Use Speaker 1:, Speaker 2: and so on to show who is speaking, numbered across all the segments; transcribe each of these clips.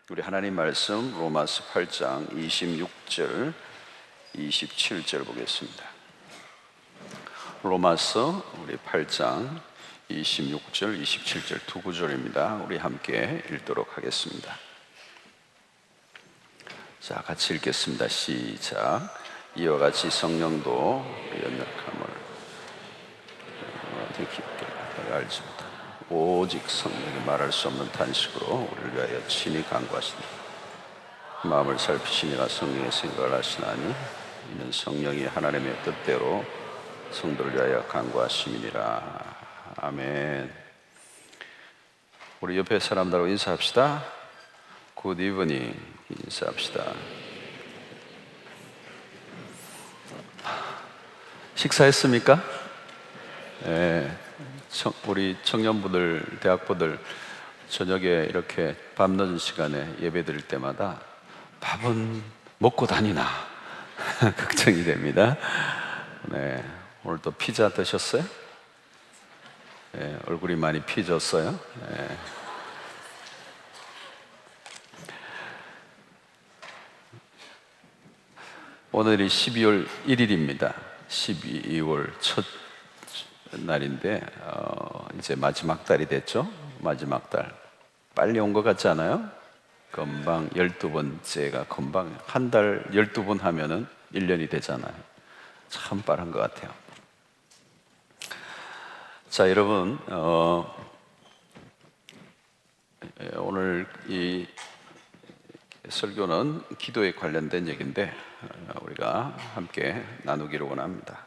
Speaker 1: 우리 하나님 말씀 로마서 8장 26절 27절 보겠습니다. 로마서 우리 8장 26절 27절 두 구절입니다. 우리 함께 읽도록 하겠습니다. 자, 같이 읽겠습니다. 시작. 이와 같이 성령도 연약함을 깊게 알지 못하고 오직 성령이 말할 수 없는 탄식으로 우리를 위하여 친히 간구하시니 마음을 살피시니가 성령의 생각을 하시나니 이는 성령이 하나님의 뜻대로 성도를 위하여 간구하심이니라. 아멘. 우리 옆에 사람들하고 인사합시다. 굿 이브닝 인사합시다. 식사했습니까? 네. 우리 청년부들, 대학부들 저녁에 이렇게 밤 늦은 시간에 예배 드릴 때마다 밥은 먹고 다니나 걱정이 됩니다. 네, 오늘 또 피자 드셨어요? 네, 얼굴이 많이 피졌어요. 네. 오늘이 12월 1일입니다. 12월 첫 날인데 이제 마지막 달이 됐죠. 마지막 달 빨리 온 것 같지 않아요? 금방 12번째가 금방 한 달 12번 하면은 1년이 되잖아요. 참 빠른 것 같아요. 자, 여러분 오늘 이 설교는 기도에 관련된 얘기인데 우리가 함께 나누기를 원합니다.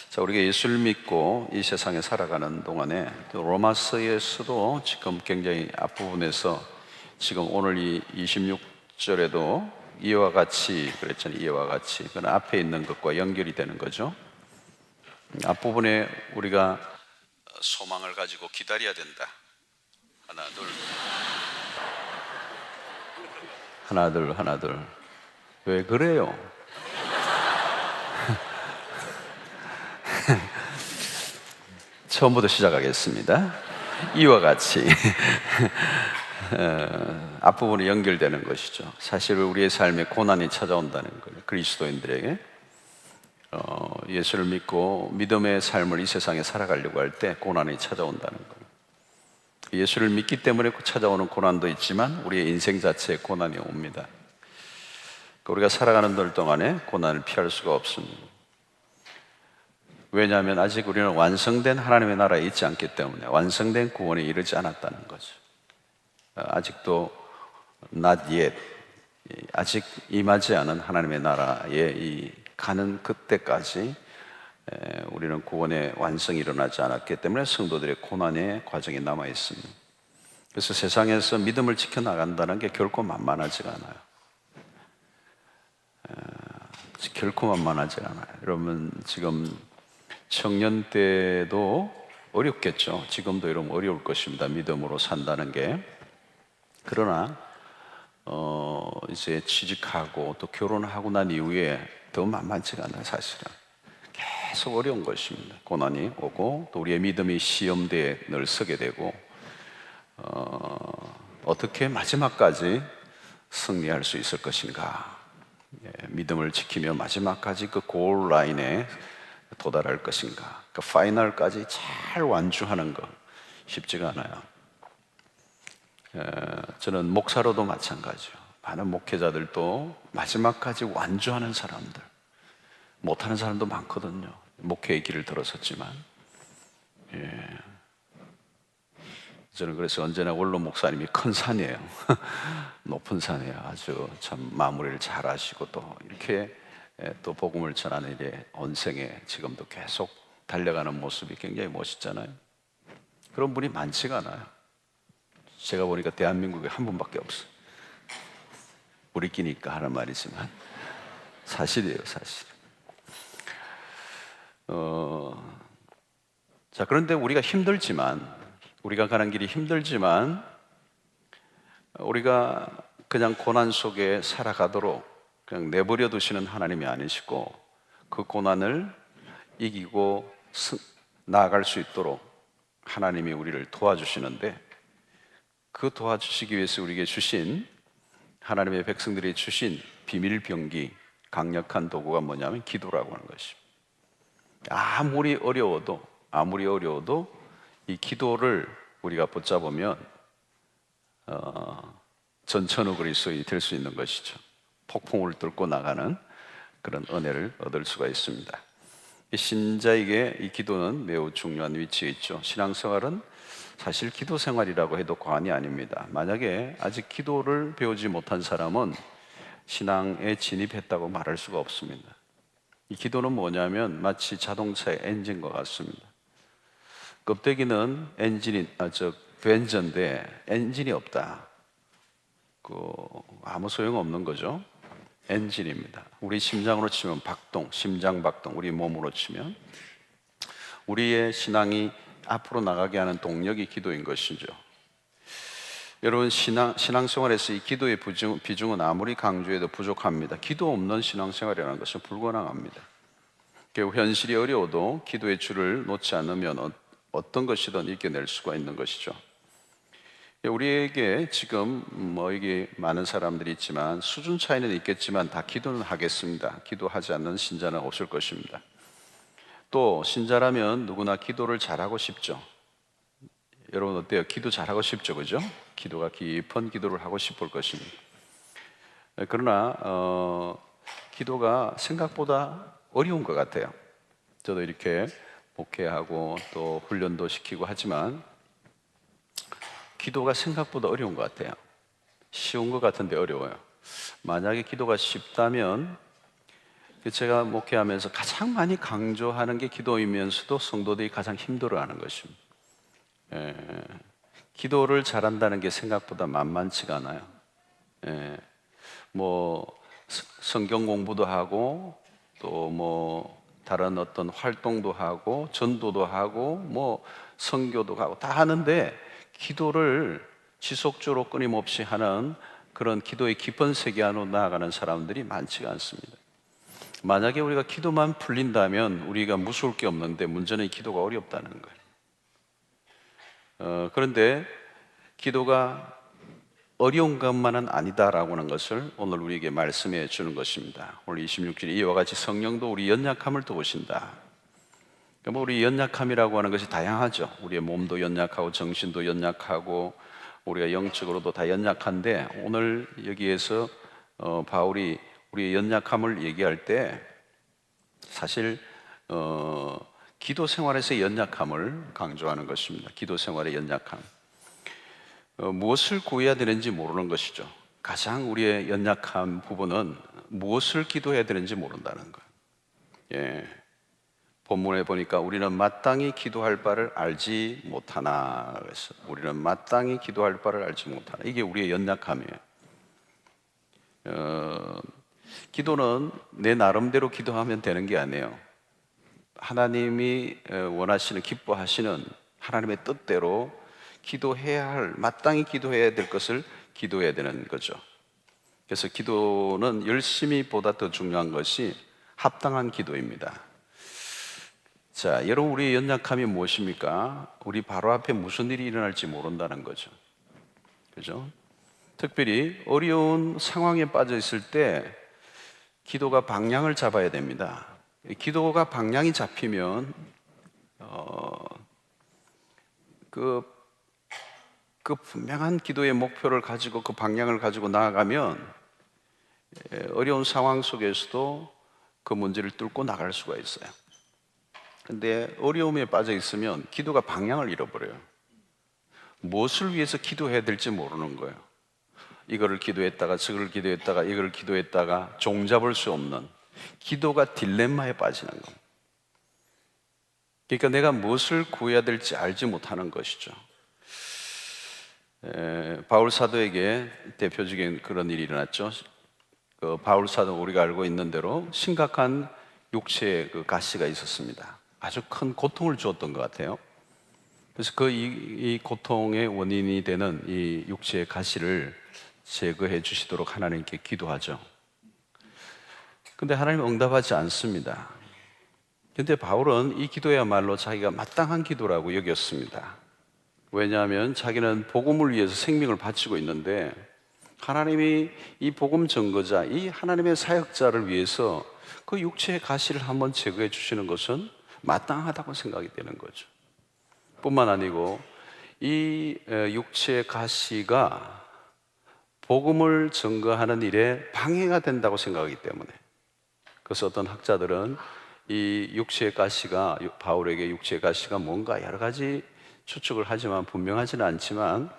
Speaker 1: 자, 우리가 예수를 믿고 이 세상에 살아가는 동안에 로마서에서도 지금 굉장히 앞부분에서 지금 오늘 이 26절에도 이와 같이 그랬잖아요. 이와 같이. 그건 앞에 있는 것과 연결이 되는 거죠. 앞부분에 우리가 소망을 가지고 기다려야 된다. 하나, 둘. 하나, 둘, 하나, 둘. 왜 그래요? 처음부터 시작하겠습니다. 이와 같이 앞부분이 연결되는 것이죠. 사실 우리의 삶에 고난이 찾아온다는 거예요. 그리스도인들에게 예수를 믿고 믿음의 삶을 이 세상에 살아가려고 할 때 고난이 찾아온다는 거예요. 예수를 믿기 때문에 찾아오는 고난도 있지만 우리의 인생 자체에 고난이 옵니다. 우리가 살아가는 들 동안에 고난을 피할 수가 없습니다. 왜냐하면 아직 우리는 완성된 하나님의 나라에 있지 않기 때문에 완성된 구원에 이르지 않았다는 거죠. 아직도 not yet, 아직 임하지 않은 하나님의 나라에 이 가는 그때까지 우리는 구원의 완성이 일어나지 않았기 때문에 성도들의 고난의 과정이 남아 있습니다. 그래서 세상에서 믿음을 지켜나간다는 게 결코 만만하지가 않아요. 결코 만만하지가 않아요. 여러분 지금 청년 때도 어렵겠죠. 지금도 이러면 어려울 것입니다. 믿음으로 산다는 게. 그러나 이제 취직하고 또 결혼하고 난 이후에 더 만만치가 않아요. 사실은 계속 어려운 것입니다. 고난이 오고 또 우리의 믿음이 시험대에 늘 서게 되고 어떻게 마지막까지 승리할 수 있을 것인가. 믿음을 지키며 마지막까지 그 골 라인에 도달할 것인가. 그 파이널까지 잘 완주하는 거 쉽지가 않아요. 저는 목사로도 마찬가지예요. 많은 목회자들도 마지막까지 완주하는 사람들, 못하는 사람도 많거든요. 목회의 길을 들어섰지만 저는 그래서 언제나 원로 목사님이 큰 산이에요. 높은 산이에요. 아주 참 마무리를 잘 하시고 또 이렇게 또 복음을 전하는 일에 언생에 지금도 계속 달려가는 모습이 굉장히 멋있잖아요. 그런 분이 많지가 않아요. 제가 보니까 대한민국에 한 분밖에 없어요. 우리끼니까 하는 말이지만 사실이에요, 사실. 자, 그런데 우리가 힘들지만 우리가 가는 길이 힘들지만 우리가 그냥 고난 속에 살아가도록 그냥 내버려 두시는 하나님이 아니시고 그 고난을 이기고 나아갈 수 있도록 하나님이 우리를 도와주시는데 그 도와주시기 위해서 우리에게 주신 하나님의 백성들이 주신 비밀 병기, 강력한 도구가 뭐냐면 기도라고 하는 것입니다. 아무리 어려워도 이 기도를 우리가 붙잡으면 전천후 그리스도인이 될 수 있는 것이죠. 폭풍을 뚫고 나가는 그런 은혜를 얻을 수가 있습니다. 신자에게 이 기도는 매우 중요한 위치에 있죠. 신앙생활은 사실 기도 생활이라고 해도 과언이 아닙니다. 만약에 아직 기도를 배우지 못한 사람은 신앙에 진입했다고 말할 수가 없습니다. 이 기도는 뭐냐면 마치 자동차의 엔진과 같습니다. 껍데기는 벤저인데 엔진이 없다. 아무 소용 없는 거죠. 엔진입니다. 우리 심장으로 치면 박동, 심장 박동, 우리 몸으로 치면 우리의 신앙이 앞으로 나가게 하는 동력이 기도인 것이죠. 여러분, 신앙생활에서 이 기도의 비중은 아무리 강조해도 부족합니다. 기도 없는 신앙생활이라는 것은 불가능합니다. 결국 현실이 어려워도 기도의 줄을 놓지 않으면 어떤 것이든 이겨낼 수가 있는 것이죠. 우리에게 지금 여기 많은 사람들이 있지만 수준 차이는 있겠지만 다 기도는 하겠습니다. 기도하지 않는 신자는 없을 것입니다. 또 신자라면 누구나 기도를 잘하고 싶죠. 여러분 어때요? 기도 잘하고 싶죠, 그죠? 기도가 깊은 기도를 하고 싶을 것입니다. 그러나 기도가 생각보다 어려운 것 같아요. 저도 이렇게 목회하고 또 훈련도 시키고 하지만 기도가 생각보다 어려운 것 같아요. 쉬운 것 같은데 어려워요. 만약에 기도가 쉽다면 제가 목회하면서 가장 많이 강조하는 게 기도이면서도 성도들이 가장 힘들어하는 것입니다. 기도를 잘한다는 게 생각보다 만만치가 않아요. 성경 공부도 하고 또 다른 어떤 활동도 하고 전도도 하고 선교도 하고 다 하는데 기도를 지속적으로 끊임없이 하는 그런 기도의 깊은 세계 안으로 나아가는 사람들이 많지가 않습니다. 만약에 우리가 기도만 풀린다면 우리가 무서울 게 없는데 문제는 기도가 어렵다는 거예요. 그런데 기도가 어려운 것만은 아니다라고 하는 것을 오늘 우리에게 말씀해 주는 것입니다. 오늘 26절에 이와 같이 성령도 우리 연약함을 도우신다. 우리 연약함이라고 하는 것이 다양하죠. 우리의 몸도 연약하고 정신도 연약하고 우리가 영적으로도 다 연약한데 오늘 여기에서 바울이 우리의 연약함을 얘기할 때 사실 기도 생활에서의 연약함을 강조하는 것입니다. 기도 생활의 연약함. 무엇을 구해야 되는지 모르는 것이죠. 가장 우리의 연약한 부분은 무엇을 기도해야 되는지 모른다는 거예요. 본문에 보니까 우리는 마땅히 기도할 바를 알지 못하나. 그래서 우리는 마땅히 기도할 바를 알지 못하나. 이게 우리의 연약함이에요. 기도는 내 나름대로 기도하면 되는 게 아니에요. 하나님이 원하시는, 기뻐하시는 하나님의 뜻대로 마땅히 기도해야 될 것을 기도해야 되는 거죠. 그래서 기도는 열심히보다 더 중요한 것이 합당한 기도입니다. 자, 여러분, 우리의 연약함이 무엇입니까? 우리 바로 앞에 무슨 일이 일어날지 모른다는 거죠. 그죠? 특별히 어려운 상황에 빠져 있을 때 기도가 방향을 잡아야 됩니다. 기도가 방향이 잡히면 그 분명한 기도의 목표를 가지고 그 방향을 가지고 나아가면 어려운 상황 속에서도 그 문제를 뚫고 나갈 수가 있어요. 근데 어려움에 빠져 있으면 기도가 방향을 잃어버려요. 무엇을 위해서 기도해야 될지 모르는 거예요. 이거를 기도했다가 저거를 기도했다가 이거를 기도했다가 종잡을 수 없는 기도가 딜레마에 빠지는 겁니다. 그러니까 내가 무엇을 구해야 될지 알지 못하는 것이죠. 바울 사도에게 대표적인 그런 일이 일어났죠. 바울 사도 우리가 알고 있는 대로 심각한 육체의 가시가 있었습니다. 아주 큰 고통을 주었던 것 같아요. 그래서 이 고통의 원인이 되는 이 육체의 가시를 제거해 주시도록 하나님께 기도하죠. 근데 하나님은 응답하지 않습니다. 근데 바울은 이 기도야말로 자기가 마땅한 기도라고 여겼습니다. 왜냐하면 자기는 복음을 위해서 생명을 바치고 있는데 하나님이 이 복음 전거자, 이 하나님의 사역자를 위해서 그 육체의 가시를 한번 제거해 주시는 것은 마땅하다고 생각이 되는 거죠. 뿐만 아니고 이 육체의 가시가 복음을 증거하는 일에 방해가 된다고 생각하기 때문에, 그래서 어떤 학자들은 이 육체의 가시가, 바울에게 육체의 가시가 뭔가 여러 가지 추측을 하지만 분명하지는 않지만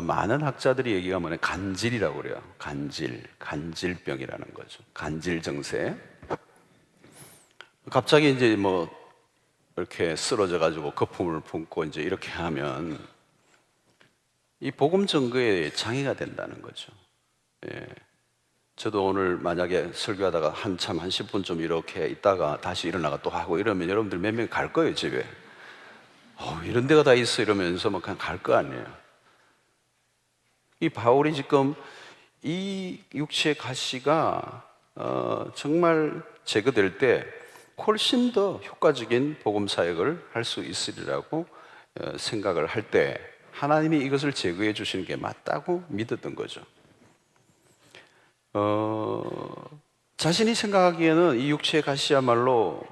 Speaker 1: 많은 학자들이 얘기가 뭐냐, 간질이라고 그래요. 간질병이라는 거죠. 간질 증세. 갑자기 이제 뭐 이렇게 쓰러져 가지고 거품을 품고 이제 이렇게 하면 이 복음 증거에 장애가 된다는 거죠. 예. 저도 오늘 만약에 설교하다가 한참 한 10분 좀 이렇게 있다가 다시 일어나가 또 하고 이러면 여러분들 몇 명 갈 거예요, 집에. 이런 데가 다 있어 이러면서 막 그냥 갈 거 아니에요. 이 바울이 지금 이 육체의 가시가 정말 제거될 때 훨씬 더 효과적인 복음 사역을 할 수 있으리라고 생각을 할 때 하나님이 이것을 제거해 주시는 게 맞다고 믿었던 거죠. 자신이 생각하기에는 이 육체의 가시야말로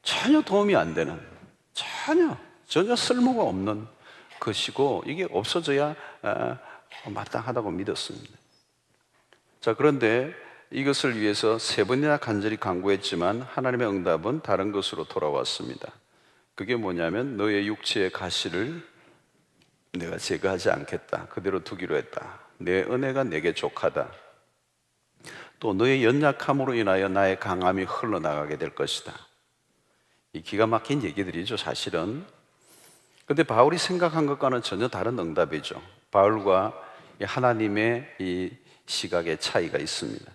Speaker 1: 전혀 도움이 안 되는, 전혀 쓸모가 없는 것이고 이게 없어져야 마땅하다고 믿었습니다. 자, 그런데 이것을 위해서 3번이나 간절히 간구했지만 하나님의 응답은 다른 것으로 돌아왔습니다. 그게 뭐냐면 너의 육체의 가시를 내가 제거하지 않겠다. 그대로 두기로 했다. 내 은혜가 내게 족하다. 또 너의 연약함으로 인하여 나의 강함이 흘러나가게 될 것이다. 이 기가 막힌 얘기들이죠, 사실은. 근데 바울이 생각한 것과는 전혀 다른 응답이죠. 바울과 하나님의 이 시각의 차이가 있습니다.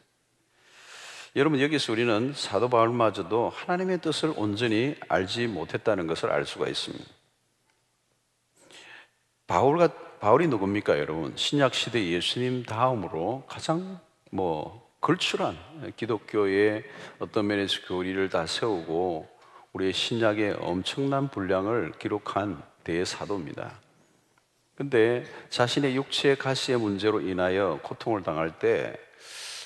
Speaker 1: 여러분, 여기서 우리는 사도 바울마저도 하나님의 뜻을 온전히 알지 못했다는 것을 알 수가 있습니다. 바울이 누굽니까, 여러분? 신약 시대 예수님 다음으로 가장 걸출한 기독교의 어떤 면에서 교리를 다 세우고 우리의 신약의 엄청난 분량을 기록한 대사도입니다. 근데 자신의 육체의 가시의 문제로 인하여 고통을 당할 때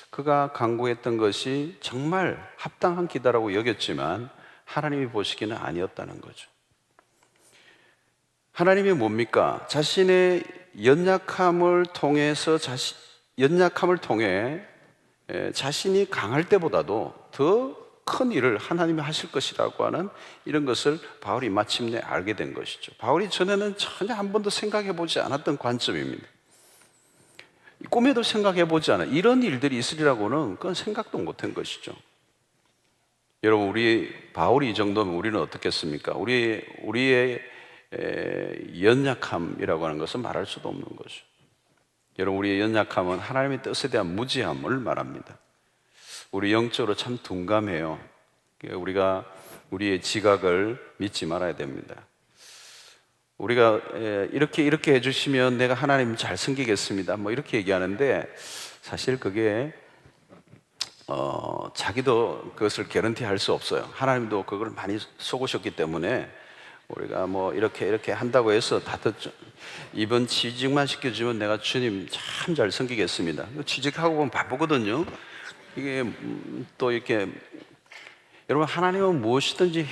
Speaker 1: 그가 간구했던 것이 정말 합당한 기도라고 여겼지만 하나님이 보시기는 아니었다는 거죠. 하나님이 뭡니까? 자신의 연약함을 통해 자신이 강할 때보다도 더 큰 일을 하나님이 하실 것이라고 하는 이런 것을 바울이 마침내 알게 된 것이죠. 바울이 전에는 전혀 한 번도 생각해 보지 않았던 관점입니다. 꿈에도 생각해 보지 않아 이런 일들이 있으리라고는 그건 생각도 못한 것이죠. 여러분, 바울이 이 정도면 우리는 어떻겠습니까? 우리의 연약함이라고 하는 것은 말할 수도 없는 거죠. 여러분, 우리의 연약함은 하나님의 뜻에 대한 무지함을 말합니다. 우리 영적으로 참 둔감해요. 우리가 우리의 지각을 믿지 말아야 됩니다. 우리가 이렇게 해주시면 내가 하나님 잘 섬기겠습니다, 이렇게 얘기하는데 사실 그게 자기도 그것을 개런티 할 수 없어요. 하나님도 그걸 많이 속으셨기 때문에 우리가 이렇게 한다고 해서 이번 취직만 시켜주면 내가 주님 참 잘 섬기겠습니다. 취직하고 보면 바쁘거든요. 이게 또 이렇게 여러분, 하나님은 무엇이든지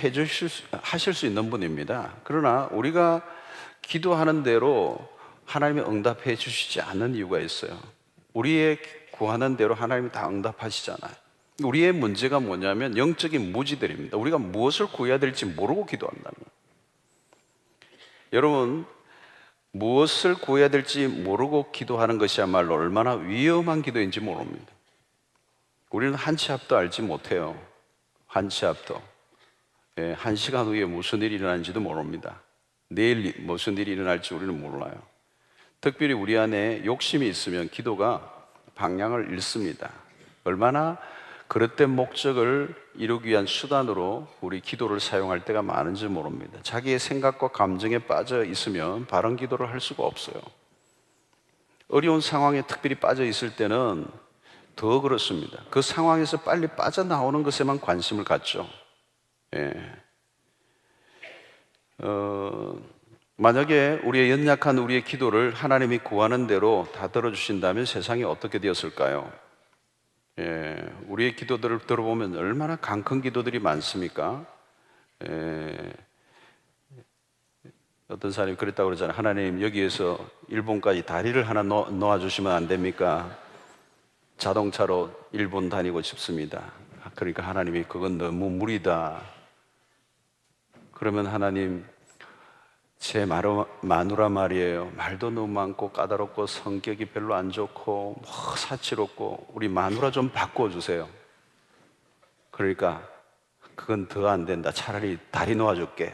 Speaker 1: 하실 수 있는 분입니다. 그러나 우리가 기도하는 대로 하나님이 응답해 주시지 않는 이유가 있어요. 우리의 구하는 대로 하나님이 다 응답하시잖아요. 우리의 문제가 뭐냐면 영적인 무지들입니다. 우리가 무엇을 구해야 될지 모르고 기도한다는 거예요. 여러분, 무엇을 구해야 될지 모르고 기도하는 것이야말로 얼마나 위험한 기도인지 모릅니다. 우리는 한 치 앞도 알지 못해요. 한 치 앞도. 한 시간 후에 무슨 일이 일어나는지도 모릅니다. 내일 무슨 일이 일어날지 우리는 몰라요. 특별히 우리 안에 욕심이 있으면 기도가 방향을 잃습니다. 얼마나 그릇된 목적을 이루기 위한 수단으로 우리 기도를 사용할 때가 많은지 모릅니다. 자기의 생각과 감정에 빠져 있으면 바른 기도를 할 수가 없어요. 어려운 상황에 특별히 빠져 있을 때는 더 그렇습니다. 그 상황에서 빨리 빠져나오는 것에만 관심을 갖죠. 만약에 우리의 연약한 우리의 기도를 하나님이 구하는 대로 다 들어주신다면 세상이 어떻게 되었을까요? 우리의 기도들을 들어보면 얼마나 강큰 기도들이 많습니까? 어떤 사람이 그랬다고 그러잖아요. 하나님, 여기에서 일본까지 다리를 하나 놓아주시면 안 됩니까? 자동차로 일본 다니고 싶습니다. 그러니까 하나님이 그건 너무 무리다. 그러면 하나님, 제 마누라 말이에요. 말도 너무 많고 까다롭고 성격이 별로 안 좋고 사치롭고 우리 마누라 좀 바꿔주세요. 그러니까 그건 더 안 된다. 차라리 다리 놓아줄게.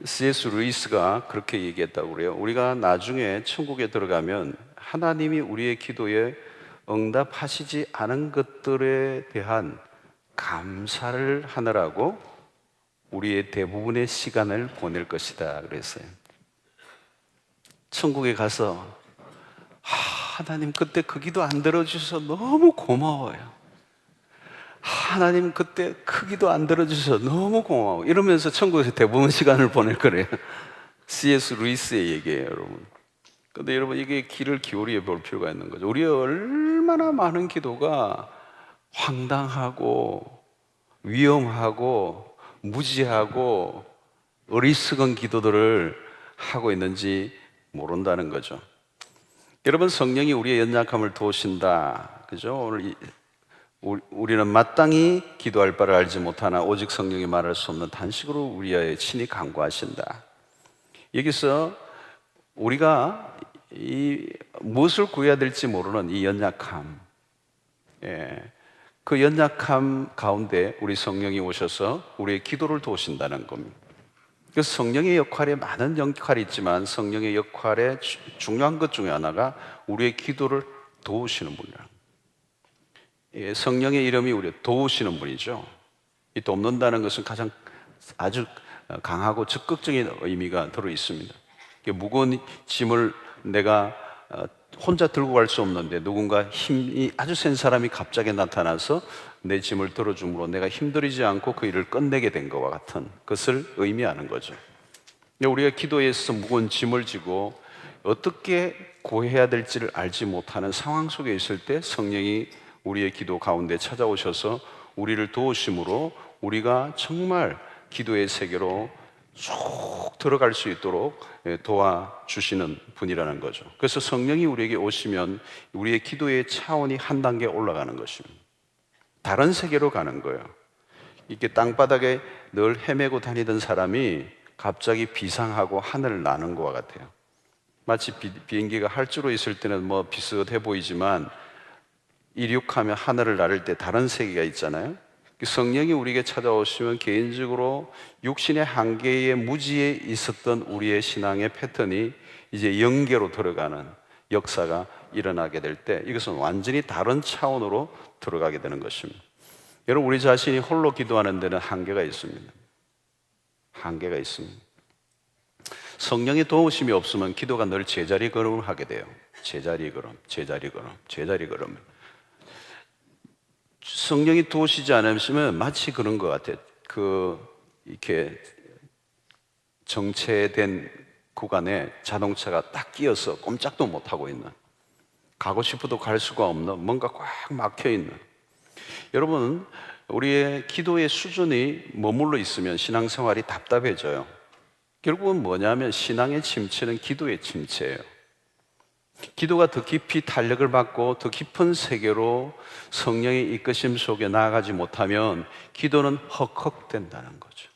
Speaker 1: C.S. 루이스가 그렇게 얘기했다고 그래요. 우리가 나중에 천국에 들어가면 하나님이 우리의 기도에 응답하시지 않은 것들에 대한 감사를 하느라고 우리의 대부분의 시간을 보낼 것이다 그랬어요. 천국에 가서 하나님 그때 그 기도 안 들어주셔서 너무 고마워요. 하나님 그때 그 기도 안 들어주셔서 너무 고마워. 이러면서 천국에서 대부분 시간을 보낼 거래요. C.S. 루이스의 얘기예요, 여러분. 근데 여러분, 이게 귀를 기울여 볼 필요가 있는 거죠. 우리의 얼마나 많은 기도가 황당하고 위험하고 무지하고 어리석은 기도들을 하고 있는지 모른다는 거죠. 여러분, 성령이 우리의 연약함을 도우신다. 그죠? 오늘 우리는 마땅히 기도할 바를 알지 못하나 오직 성령이 말할 수 없는 단식으로 우리의 친히 간구하신다. 여기서 우리가 무엇을 구해야 될지 모르는 이 연약함, 그 연약함 가운데 우리 성령이 오셔서 우리의 기도를 도우신다는 겁니다. 그래서 성령의 역할에 많은 역할이 있지만 성령의 역할에 중요한 것 중에 하나가 우리의 기도를 도우시는 분이라는 거예요. 성령의 이름이 우리 도우시는 분이죠. 이 돕는다는 것은 아주 강하고 적극적인 의미가 들어 있습니다. 무거운 짐을 내가 혼자 들고 갈 수 없는데 누군가 힘이 아주 센 사람이 갑자기 나타나서 내 짐을 들어줌으로 내가 힘들이지 않고 그 일을 끝내게 된 것과 같은 것을 의미하는 거죠. 우리가 기도에 있어서 무거운 짐을 지고 어떻게 구해야 될지를 알지 못하는 상황 속에 있을 때 성령이 우리의 기도 가운데 찾아오셔서 우리를 도우심으로 우리가 정말 기도의 세계로 쭉 들어갈 수 있도록 도와주시는 분이라는 거죠. 그래서 성령이 우리에게 오시면 우리의 기도의 차원이 한 단계 올라가는 것입니다. 다른 세계로 가는 거예요. 이렇게 땅바닥에 늘 헤매고 다니던 사람이 갑자기 비상하고 하늘을 나는 것과 같아요. 마치 비행기가 활주로 있을 때는 뭐 비슷해 보이지만 이륙하면 하늘을 나를 때 다른 세계가 있잖아요. 성령이 우리에게 찾아오시면 개인적으로 육신의 한계의 무지에 있었던 우리의 신앙의 패턴이 이제 영계로 들어가는 역사가 일어나게 될 때 이것은 완전히 다른 차원으로 들어가게 되는 것입니다. 여러분, 우리 자신이 홀로 기도하는 데는 한계가 있습니다. 한계가 있습니다. 성령의 도우심이 없으면 기도가 늘 제자리 걸음을 하게 돼요. 제자리 걸음, 제자리 걸음, 제자리 걸음. 성령이 도우시지 않으시면 마치 그런 것 같아요. 이렇게 정체된 구간에 자동차가 딱 끼어서 꼼짝도 못하고 있는, 가고 싶어도 갈 수가 없는, 뭔가 꽉 막혀 있는. 여러분, 우리의 기도의 수준이 머물러 있으면 신앙생활이 답답해져요. 결국은 뭐냐면 신앙의 침체는 기도의 침체예요. 기도가 더 깊이 탄력을 받고 더 깊은 세계로 성령의 이끄심 속에 나아가지 못하면 기도는 헉헉된다는 거죠.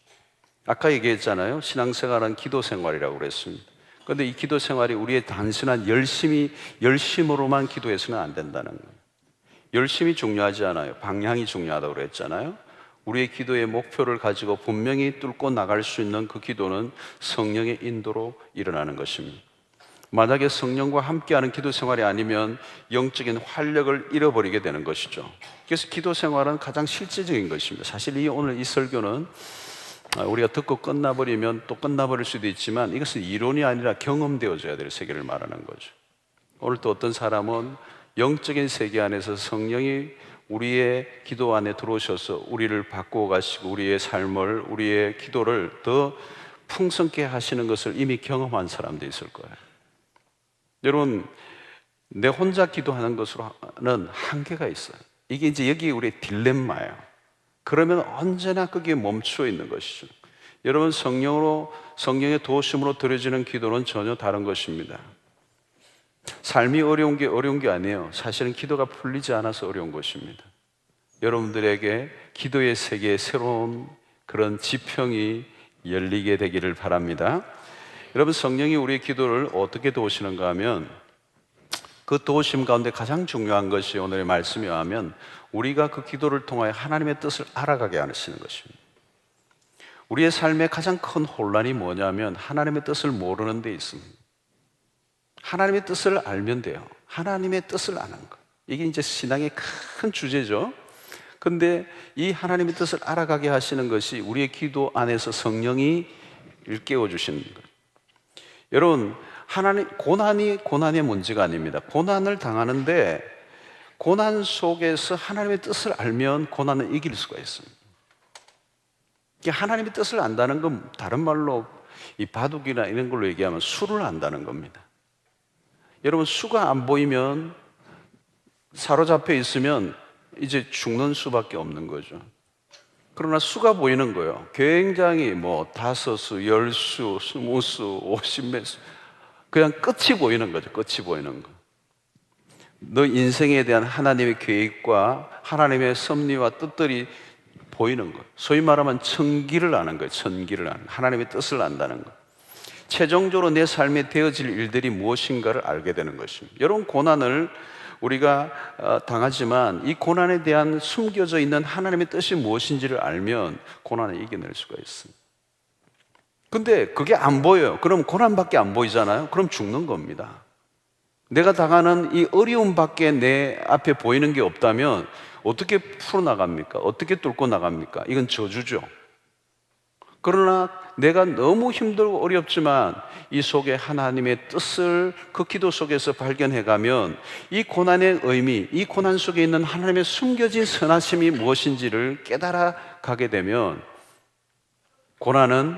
Speaker 1: 아까 얘기했잖아요. 신앙생활은 기도생활이라고 그랬습니다. 그런데 이 기도생활이 우리의 단순한 열심으로만 기도해서는 안 된다는 거예요. 열심이 중요하지 않아요. 방향이 중요하다고 그랬잖아요. 우리의 기도의 목표를 가지고 분명히 뚫고 나갈 수 있는 그 기도는 성령의 인도로 일어나는 것입니다. 만약에 성령과 함께하는 기도 생활이 아니면 영적인 활력을 잃어버리게 되는 것이죠. 그래서 기도 생활은 가장 실제적인 것입니다. 사실 오늘 이 설교는 우리가 듣고 끝나버리면 또 끝나버릴 수도 있지만 이것은 이론이 아니라 경험되어져야 될 세계를 말하는 거죠. 오늘 또 어떤 사람은 영적인 세계 안에서 성령이 우리의 기도 안에 들어오셔서 우리를 바꾸어 가시고 우리의 삶을, 우리의 기도를 더 풍성케 하시는 것을 이미 경험한 사람도 있을 거예요. 여러분, 내 혼자 기도하는 것으로는 한계가 있어요. 이게 이제 여기 우리의 딜레마예요. 그러면 언제나 거기에 멈추어 있는 것이죠. 여러분, 성령의 도우심으로 드려지는 기도는 전혀 다른 것입니다. 삶이 어려운 게 아니에요. 사실은 기도가 풀리지 않아서 어려운 것입니다. 여러분들에게 기도의 세계에 새로운 그런 지평이 열리게 되기를 바랍니다. 여러분, 성령이 우리의 기도를 어떻게 도우시는가 하면, 그 도우심 가운데 가장 중요한 것이 오늘의 말씀에 의하면 우리가 그 기도를 통하여 하나님의 뜻을 알아가게 하시는 것입니다. 우리의 삶의 가장 큰 혼란이 뭐냐면 하나님의 뜻을 모르는 데 있습니다. 하나님의 뜻을 알면 돼요. 하나님의 뜻을 아는 것. 이게 이제 신앙의 큰 주제죠. 근데 이 하나님의 뜻을 알아가게 하시는 것이 우리의 기도 안에서 성령이 일깨워 주시는 것. 여러분, 고난의 문제가 아닙니다. 고난을 당하는데 고난 속에서 하나님의 뜻을 알면 고난을 이길 수가 있습니다. 하나님의 뜻을 안다는 건 다른 말로 이 바둑이나 이런 걸로 얘기하면 수를 안다는 겁니다. 여러분, 수가 안 보이면, 사로잡혀 있으면 이제 죽는 수밖에 없는 거죠. 그러나 수가 보이는 거예요. 굉장히 5수, 10수, 20수, 50몇 수, 그냥 끝이 보이는 거죠. 끝이 보이는 거. 너 인생에 대한 하나님의 계획과 하나님의 섭리와 뜻들이 보이는 거예요. 소위 말하면 천기를 아는 거예요. 천기를 아는, 하나님의 뜻을 안다는 거. 최종적으로 내 삶에 되어질 일들이 무엇인가를 알게 되는 것입니다. 여러분, 고난을 우리가 당하지만 이 고난에 대한 숨겨져 있는 하나님의 뜻이 무엇인지를 알면 고난을 이겨낼 수가 있습니다. 근데 그게 안 보여요. 그럼 고난밖에 안 보이잖아요. 그럼 죽는 겁니다. 내가 당하는 이 어려움밖에 내 앞에 보이는 게 없다면 어떻게 풀어나갑니까? 어떻게 뚫고 나갑니까? 이건 저주죠. 그러나 내가 너무 힘들고 어렵지만 이 속에 하나님의 뜻을 그 기도 속에서 발견해 가면 이 고난의 의미, 이 고난 속에 있는 하나님의 숨겨진 선하심이 무엇인지를 깨달아 가게 되면 고난은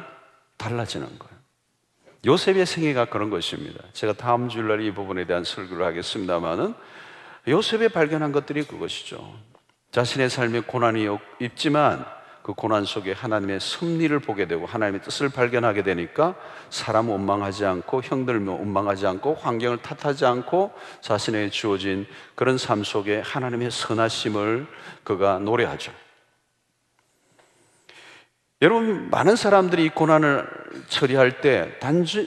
Speaker 1: 달라지는 거예요. 요셉의 생애가 그런 것입니다. 제가 다음 주일날 이 부분에 대한 설교를 하겠습니다만은 요셉이 발견한 것들이 그것이죠. 자신의 삶에 고난이 있지만 그 고난 속에 하나님의 섭리를 보게 되고 하나님의 뜻을 발견하게 되니까 사람 원망하지 않고 형들 원망하지 않고 환경을 탓하지 않고 자신에게 주어진 그런 삶 속에 하나님의 선하심을 그가 노래하죠. 여러분, 많은 사람들이 이 고난을 처리할 때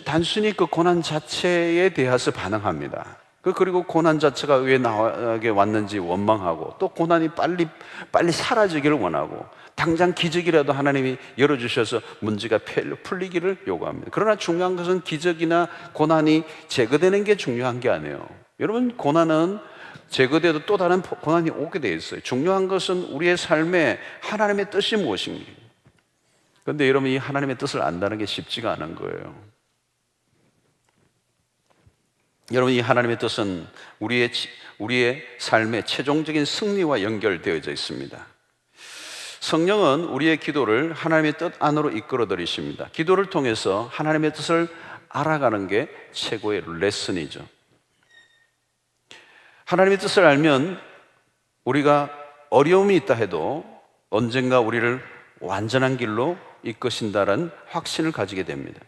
Speaker 1: 단순히 그 고난 자체에 대해서 반응합니다. 그리고 고난 자체가 왜 나에게 왔는지 원망하고 또 고난이 빨리 사라지기를 원하고 당장 기적이라도 하나님이 열어주셔서 문제가 풀리기를 요구합니다. 그러나 중요한 것은 기적이나 고난이 제거되는 게 중요한 게 아니에요. 여러분, 고난은 제거돼도 또 다른 고난이 오게 돼 있어요. 중요한 것은 우리의 삶에 하나님의 뜻이 무엇인지. 그런데 여러분, 이 하나님의 뜻을 안다는 게 쉽지가 않은 거예요. 여러분, 이 하나님의 뜻은 우리의 삶의 최종적인 승리와 연결되어져 있습니다. 성령은 우리의 기도를 하나님의 뜻 안으로 이끌어들이십니다. 기도를 통해서 하나님의 뜻을 알아가는 게 최고의 레슨이죠. 하나님의 뜻을 알면 우리가 어려움이 있다 해도 언젠가 우리를 완전한 길로 이끄신다는 확신을 가지게 됩니다.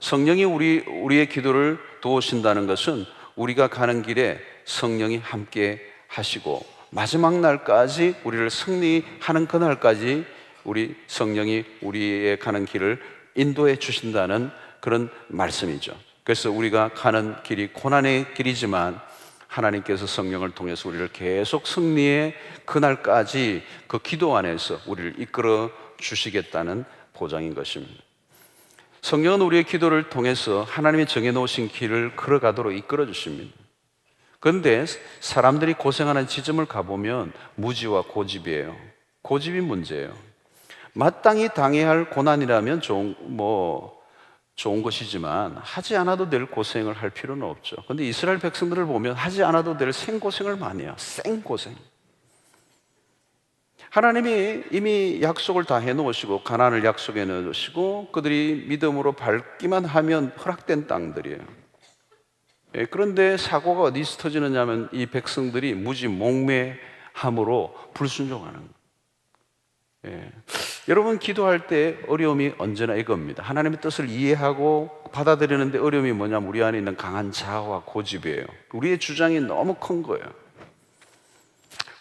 Speaker 1: 성령이 우리의 기도를 도우신다는 것은 우리가 가는 길에 성령이 함께 하시고 마지막 날까지 우리를 승리하는 그날까지 우리 성령이 우리의 가는 길을 인도해 주신다는 그런 말씀이죠. 그래서 우리가 가는 길이 고난의 길이지만 하나님께서 성령을 통해서 우리를 계속 승리의 그날까지 그 기도 안에서 우리를 이끌어 주시겠다는 보장인 것입니다. 성령은 우리의 기도를 통해서 하나님이 정해놓으신 길을 걸어가도록 이끌어 주십니다. 그런데 사람들이 고생하는 지점을 가보면 무지와 고집이에요. 고집이 문제예요. 마땅히 당해야 할 고난이라면 좋은 것이지만 하지 않아도 될 고생을 할 필요는 없죠. 그런데 이스라엘 백성들을 보면 하지 않아도 될 생고생을 많이 해요. 생고생. 하나님이 이미 약속을 다 해놓으시고 가나안을 약속해 놓으시고 그들이 믿음으로 밟기만 하면 허락된 땅들이에요. 그런데 사고가 어디서 터지느냐면 이 백성들이 무지 몽매함으로 불순종하는 거예요. 여러분 기도할 때 어려움이 언제나 이겁니다. 하나님의 뜻을 이해하고 받아들이는데 어려움이 뭐냐면 우리 안에 있는 강한 자아와 고집이에요. 우리의 주장이 너무 큰 거예요.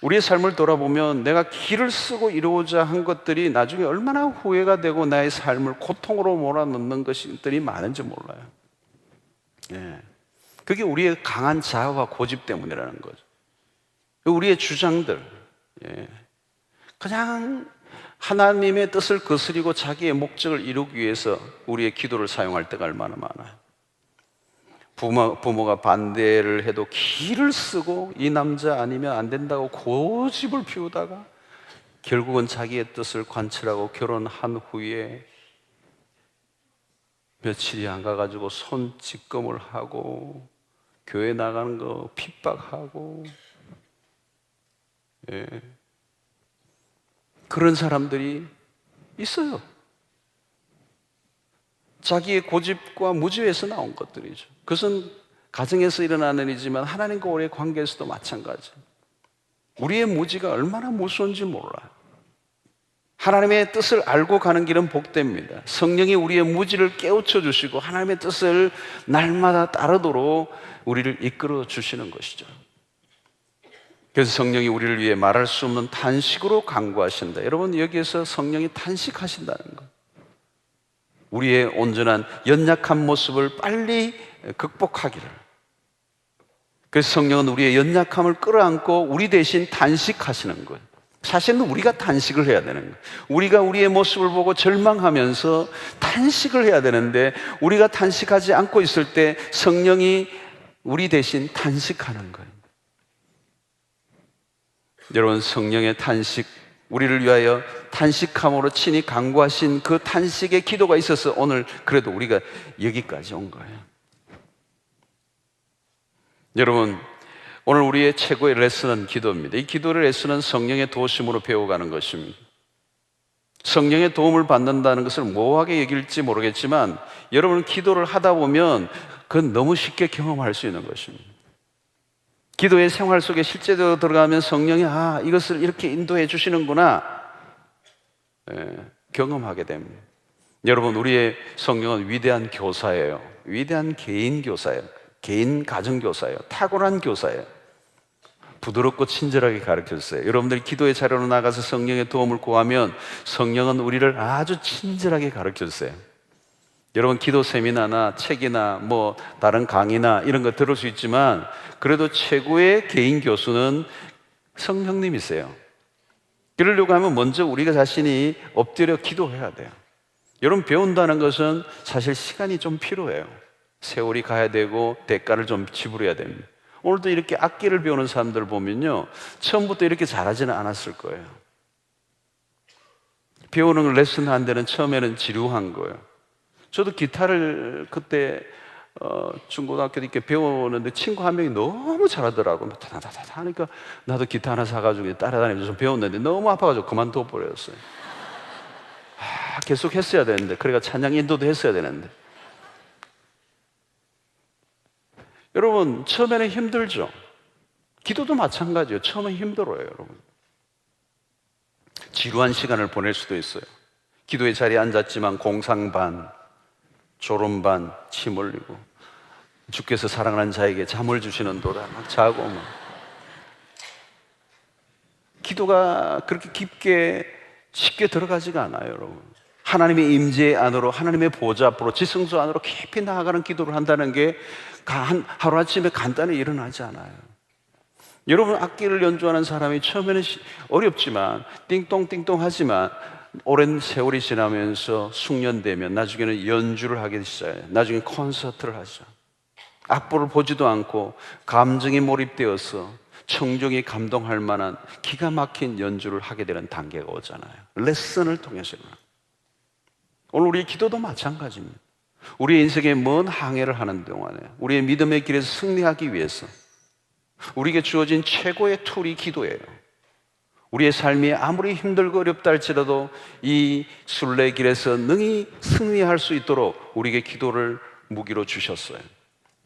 Speaker 1: 우리의 삶을 돌아보면 내가 기를 쓰고 이루고자 한 것들이 나중에 얼마나 후회가 되고 나의 삶을 고통으로 몰아넣는 것들이 많은지 몰라요. 그게 우리의 강한 자아와 고집 때문이라는 거죠. 우리의 주장들, 그냥 하나님의 뜻을 거스리고 자기의 목적을 이루기 위해서 우리의 기도를 사용할 때가 얼마나 많아요. 부모가 반대를 해도 기를 쓰고 이 남자 아니면 안 된다고 고집을 피우다가 결국은 자기의 뜻을 관철하고 결혼한 후에 며칠이 안 가가지고 손찌검을 하고 교회 나가는 거 핍박하고 그런 사람들이 있어요. 자기의 고집과 무지에서 나온 것들이죠. 그것은 가정에서 일어나는 일이지만 하나님과 우리의 관계에서도 마찬가지. 우리의 무지가 얼마나 무서운지 몰라요. 하나님의 뜻을 알고 가는 길은 복됩니다. 성령이 우리의 무지를 깨우쳐 주시고 하나님의 뜻을 날마다 따르도록 우리를 이끌어 주시는 것이죠. 그래서 성령이 우리를 위해 말할 수 없는 탄식으로 간구하신다. 여러분 여기에서 성령이 탄식하신다는 것, 우리의 온전한 연약한 모습을 빨리 극복하기를. 그래서 성령은 우리의 연약함을 끌어안고 우리 대신 탄식하시는 거예요. 사실은 우리가 탄식을 해야 되는 거예요. 우리가 우리의 모습을 보고 절망하면서 탄식을 해야 되는데 우리가 탄식하지 않고 있을 때 성령이 우리 대신 탄식하는 거예요. 여러분 성령의 탄식, 우리를 위하여 탄식함으로 친히 간구하신 그 탄식의 기도가 있어서 오늘 그래도 우리가 여기까지 온 거예요. 여러분 오늘 우리의 최고의 레슨은 기도입니다. 이 기도의 레슨은 성령의 도우심으로 배워가는 것입니다. 성령의 도움을 받는다는 것을 모호하게 여길지 모르겠지만 여러분 기도를 하다 보면 그건 너무 쉽게 경험할 수 있는 것입니다. 기도의 생활 속에 실제로 들어가면 성령이 이것을 이렇게 인도해 주시는구나 경험하게 됩니다. 여러분 우리의 성령은 위대한 교사예요. 위대한 개인 교사예요. 개인 가정 교사예요. 탁월한 교사예요. 부드럽고 친절하게 가르쳐주세요. 여러분들이 기도의 자리로 나가서 성령의 도움을 구하면 성령은 우리를 아주 친절하게 가르쳐주세요. 여러분 기도 세미나나 책이나 뭐 다른 강의나 이런 거 들을 수 있지만 그래도 최고의 개인 교수는 성령님이세요. 그러려고 하면 먼저 우리가 자신이 엎드려 기도해야 돼요. 여러분 배운다는 것은 사실 시간이 좀 필요해요. 세월이 가야 되고 대가를 좀 지불해야 됩니다. 오늘도 이렇게 악기를 배우는 사람들 보면요 처음부터 이렇게 잘하지는 않았을 거예요. 배우는 레슨 한 데는 처음에는 지루한 거예요. 저도 기타를 그때 중고등학교 때 이렇게 배우는데 친구 한 명이 너무 잘하더라고요. 다다다다 하니까 나도 기타 하나 사가지고 따라다니면서 좀 배웠는데 너무 아파가지고 그만둬 버렸어요. 계속 했어야 되는데, 그러니까 찬양 인도도 했어야 되는데. 여러분 처음에는 힘들죠. 기도도 마찬가지예요. 처음엔 힘들어요. 여러분 지루한 시간을 보낼 수도 있어요. 기도의 자리에 앉았지만 공상 반 졸음 반 침 흘리고 주께서 사랑하는 자에게 잠을 주시는 도다 막 자고 막. 기도가 그렇게 깊게 쉽게 들어가지가 않아요. 여러분 하나님의 임재 안으로, 하나님의 보좌 앞으로, 지성소 안으로 깊이 나아가는 기도를 한다는 게 하루아침에 간단히 일어나지 않아요. 여러분 악기를 연주하는 사람이 처음에는 어렵지만 띵똥띵똥 하지만 오랜 세월이 지나면서 숙련되면 나중에는 연주를 하게 시작해요. 나중에 콘서트를 하죠. 악보를 보지도 않고 감정에 몰입되어서 청중이 감동할 만한 기가 막힌 연주를 하게 되는 단계가 오잖아요. 레슨을 통해서요. 오늘 우리의 기도도 마찬가지입니다. 우리의 인생에 먼 항해를 하는 동안에 우리의 믿음의 길에서 승리하기 위해서 우리에게 주어진 최고의 툴이 기도예요. 우리의 삶이 아무리 힘들고 어렵다 할지라도 이 순례길에서 능히 승리할 수 있도록 우리에게 기도를 무기로 주셨어요.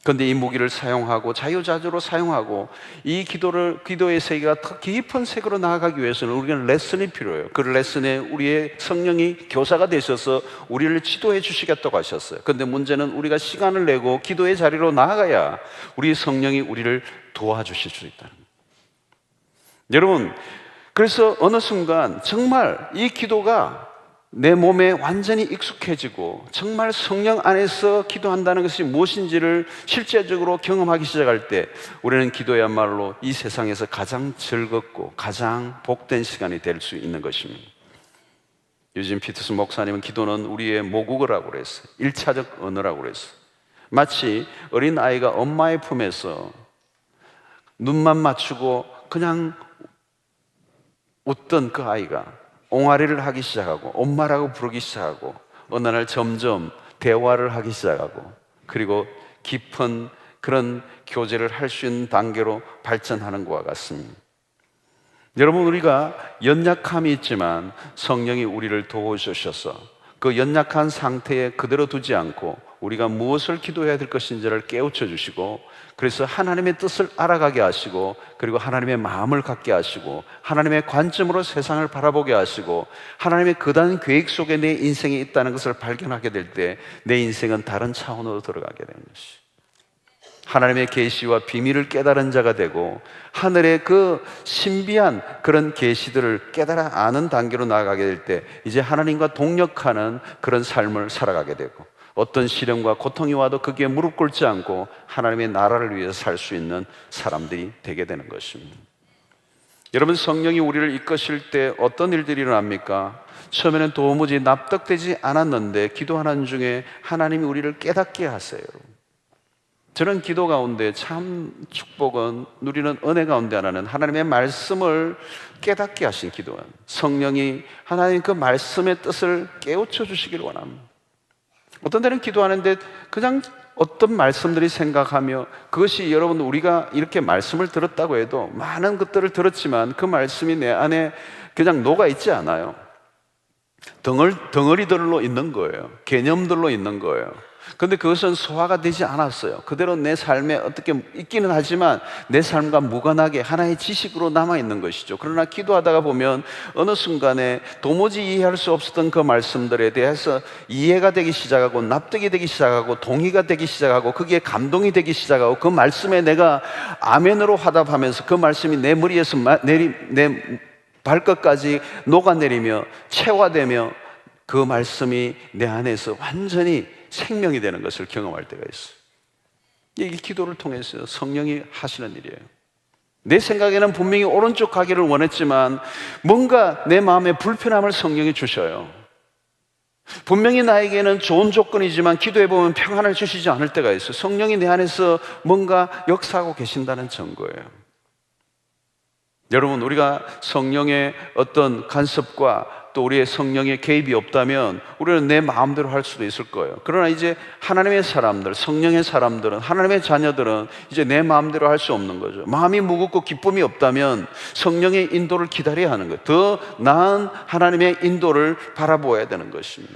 Speaker 1: 그런데 이 무기를 사용하고 자유자재로 사용하고 이 기도의 세계가 더 깊은 세계로 나아가기 위해서는 우리는 레슨이 필요해요. 그 레슨에 우리의 성령이 교사가 되셔서 우리를 지도해 주시겠다고 하셨어요. 그런데 문제는 우리가 시간을 내고 기도의 자리로 나아가야 우리 성령이 우리를 도와주실 수 있다는 거예요. 여러분, 그래서 어느 순간 정말 이 기도가 내 몸에 완전히 익숙해지고 정말 성령 안에서 기도한다는 것이 무엇인지를 실제적으로 경험하기 시작할 때 우리는 기도야말로 이 세상에서 가장 즐겁고 가장 복된 시간이 될 수 있는 것입니다. 유진 피터스 목사님은 기도는 우리의 모국어라고 그랬어요. 1차적 언어라고 그랬어요. 마치 어린 아이가 엄마의 품에서 눈만 맞추고 그냥 웃던 그 아이가 옹알이를 하기 시작하고 엄마라고 부르기 시작하고 어느 날 점점 대화를 하기 시작하고 그리고 깊은 그런 교제를 할 수 있는 단계로 발전하는 것과 같습니다. 여러분, 우리가 연약함이 있지만 성령이 우리를 도와주셔서 그 연약한 상태에 그대로 두지 않고 우리가 무엇을 기도해야 될 것인지를 깨우쳐 주시고 그래서 하나님의 뜻을 알아가게 하시고 그리고 하나님의 마음을 갖게 하시고 하나님의 관점으로 세상을 바라보게 하시고 하나님의 그다음 계획 속에 내 인생이 있다는 것을 발견하게 될 때 내 인생은 다른 차원으로 들어가게 되는 것이 하나님의 계시와 비밀을 깨달은 자가 되고 하늘의 그 신비한 그런 계시들을 깨달아 아는 단계로 나아가게 될 때 이제 하나님과 동력하는 그런 삶을 살아가게 되고 어떤 시련과 고통이 와도 거기에 무릎 꿇지 않고 하나님의 나라를 위해서 살 수 있는 사람들이 되게 되는 것입니다. 여러분, 성령이 우리를 이끄실 때 어떤 일들이 일어납니까? 처음에는 도무지 납득되지 않았는데 기도하는 중에 하나님이 우리를 깨닫게 하세요. 저는 기도 가운데 참 축복은 누리는 은혜 가운데 하나는 하나님의 말씀을 깨닫게 하신 기도원, 성령이 하나님 그 말씀의 뜻을 깨우쳐 주시기를 원합니다. 어떤 때는 기도하는데 그냥 어떤 말씀들이 생각하며 그것이 여러분 우리가 이렇게 말씀을 들었다고 해도 많은 것들을 들었지만 그 말씀이 내 안에 그냥 녹아 있지 않아요. 덩어리들로 있는 거예요. 개념들로 있는 거예요. 그런데 그것은 소화가 되지 않았어요. 그대로 내 삶에 어떻게 있기는 하지만 내 삶과 무관하게 하나의 지식으로 남아있는 것이죠. 그러나 기도하다가 보면 어느 순간에 도무지 이해할 수 없었던 그 말씀들에 대해서 이해가 되기 시작하고 납득이 되기 시작하고 동의가 되기 시작하고 거기에 감동이 되기 시작하고 그 말씀에 내가 아멘으로 화답하면서 그 말씀이 내 머리에서 내 발끝까지 녹아내리며 체화되며 그 말씀이 내 안에서 완전히 생명이 되는 것을 경험할 때가 있어요. 이게 기도를 통해서 성령이 하시는 일이에요. 내 생각에는 분명히 오른쪽 가기를 원했지만 뭔가 내 마음에 불편함을 성령이 주셔요. 분명히 나에게는 좋은 조건이지만 기도해보면 평안을 주시지 않을 때가 있어요. 성령이 내 안에서 뭔가 역사하고 계신다는 증거예요. 여러분, 우리가 성령의 어떤 간섭과 또 우리의 성령의 개입이 없다면 우리는 내 마음대로 할 수도 있을 거예요. 그러나 이제 하나님의 사람들, 성령의 사람들은, 하나님의 자녀들은 이제 내 마음대로 할 수 없는 거죠. 마음이 무겁고 기쁨이 없다면 성령의 인도를 기다려야 하는 거예요. 더 나은 하나님의 인도를 바라보아야 되는 것입니다.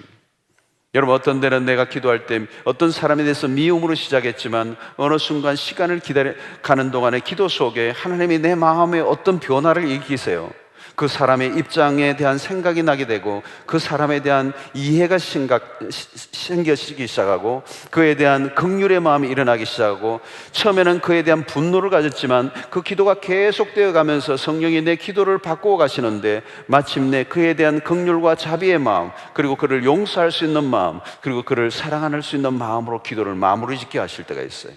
Speaker 1: 여러분, 어떤 때는 내가 기도할 때 어떤 사람에 대해서 미움으로 시작했지만 어느 순간 시간을 기다려가는 동안에 기도 속에 하나님이 내 마음에 어떤 변화를 일으키세요. 그 사람의 입장에 대한 생각이 나게 되고 그 사람에 대한 이해가 생기기 시작하고 그에 대한 긍휼의 마음이 일어나기 시작하고 처음에는 그에 대한 분노를 가졌지만 그 기도가 계속되어 가면서 성령이 내 기도를 바꾸어 가시는데 마침내 그에 대한 긍휼과 자비의 마음 그리고 그를 용서할 수 있는 마음 그리고 그를 사랑할 수 있는 마음으로 기도를 마무리 짓게 하실 때가 있어요.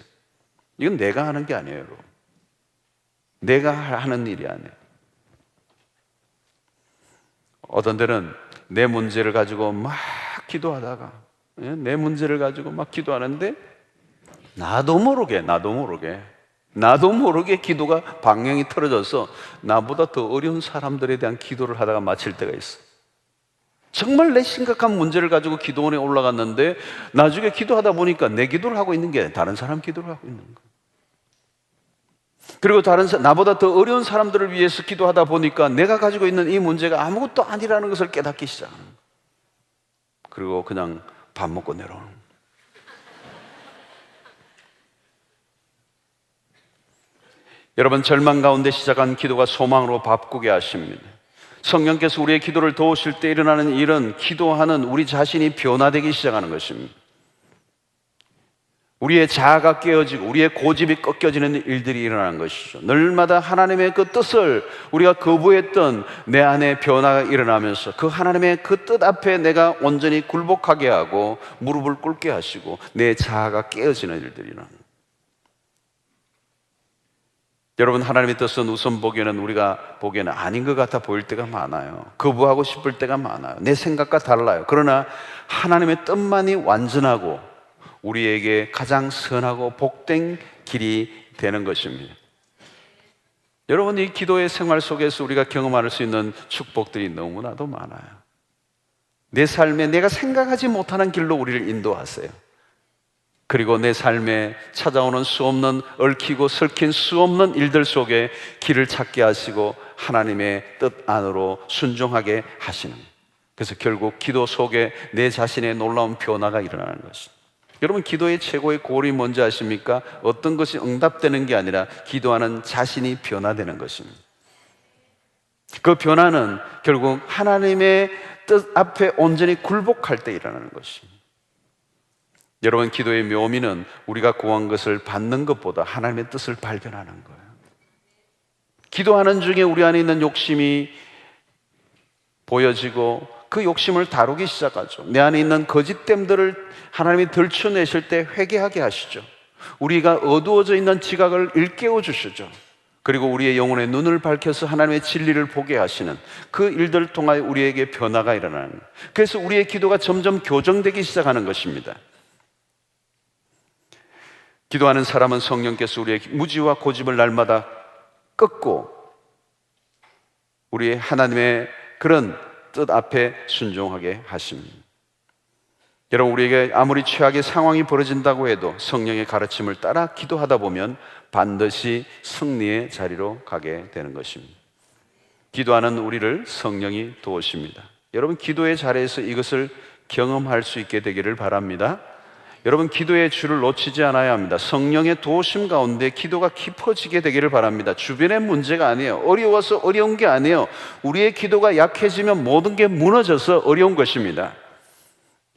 Speaker 1: 이건 내가 하는 게 아니에요, 여러분. 내가 하는 일이 아니에요. 어떤 때는 내 문제를 가지고 막 기도하다가 내 문제를 가지고 막 기도하는데 나도 모르게 기도가 방향이 틀어져서 나보다 더 어려운 사람들에 대한 기도를 하다가 마칠 때가 있어. 정말 내 심각한 문제를 가지고 기도원에 올라갔는데 나중에 기도하다 보니까 내 기도를 하고 있는 게 다른 사람 기도를 하고 있는 거야. 그리고 나보다 더 어려운 사람들을 위해서 기도하다 보니까 내가 가지고 있는 이 문제가 아무것도 아니라는 것을 깨닫기 시작합니다. 그리고 그냥 밥 먹고 내려오는 거예요. 여러분, 절망 가운데 시작한 기도가 소망으로 바꾸게 하십니다. 성령께서 우리의 기도를 도우실 때 일어나는 일은 기도하는 우리 자신이 변화되기 시작하는 것입니다. 우리의 자아가 깨어지고 우리의 고집이 꺾여지는 일들이 일어나는 것이죠. 늘마다 하나님의 그 뜻을 우리가 거부했던 내 안에 변화가 일어나면서 그 하나님의 그 뜻 앞에 내가 온전히 굴복하게 하고 무릎을 꿇게 하시고 내 자아가 깨어지는 일들이 일어납니다. 여러분, 하나님의 뜻은 우선 보기에는 우리가 보기에는 아닌 것 같아 보일 때가 많아요. 거부하고 싶을 때가 많아요. 내 생각과 달라요. 그러나 하나님의 뜻만이 완전하고 우리에게 가장 선하고 복된 길이 되는 것입니다. 여러분, 이 기도의 생활 속에서 우리가 경험할 수 있는 축복들이 너무나도 많아요. 내 삶에 내가 생각하지 못하는 길로 우리를 인도하세요. 그리고 내 삶에 찾아오는 수없는 얽히고 설킨 수없는 일들 속에 길을 찾게 하시고 하나님의 뜻 안으로 순종하게 하시는, 그래서 결국 기도 속에 내 자신의 놀라운 변화가 일어나는 것입니다. 여러분, 기도의 최고의 골이 뭔지 아십니까? 어떤 것이 응답되는 게 아니라 기도하는 자신이 변화되는 것입니다. 그 변화는 결국 하나님의 뜻 앞에 온전히 굴복할 때 일어나는 것입니다. 여러분, 기도의 묘미는 우리가 구한 것을 받는 것보다 하나님의 뜻을 발견하는 거예요. 기도하는 중에 우리 안에 있는 욕심이 보여지고 그 욕심을 다루기 시작하죠. 내 안에 있는 거짓됨들을 하나님이 들춰내실 때 회개하게 하시죠. 우리가 어두워져 있는 지각을 일깨워 주시죠. 그리고 우리의 영혼의 눈을 밝혀서 하나님의 진리를 보게 하시는 그 일들을 통하여 우리에게 변화가 일어나는 거예요. 그래서 우리의 기도가 점점 교정되기 시작하는 것입니다. 기도하는 사람은 성령께서 우리의 무지와 고집을 날마다 꺾고 우리의 하나님의 그런 뜻 앞에 순종하게 하십니다. 여러분, 우리에게 아무리 최악의 상황이 벌어진다고 해도 성령의 가르침을 따라 기도하다 보면 반드시 승리의 자리로 가게 되는 것입니다. 기도하는 우리를 성령이 도우십니다. 여러분, 기도의 자리에서 이것을 경험할 수 있게 되기를 바랍니다. 여러분, 기도의 줄을 놓치지 않아야 합니다. 성령의 도우심 가운데 기도가 깊어지게 되기를 바랍니다. 주변의 문제가 아니에요. 어려워서 어려운 게 아니에요. 우리의 기도가 약해지면 모든 게 무너져서 어려운 것입니다.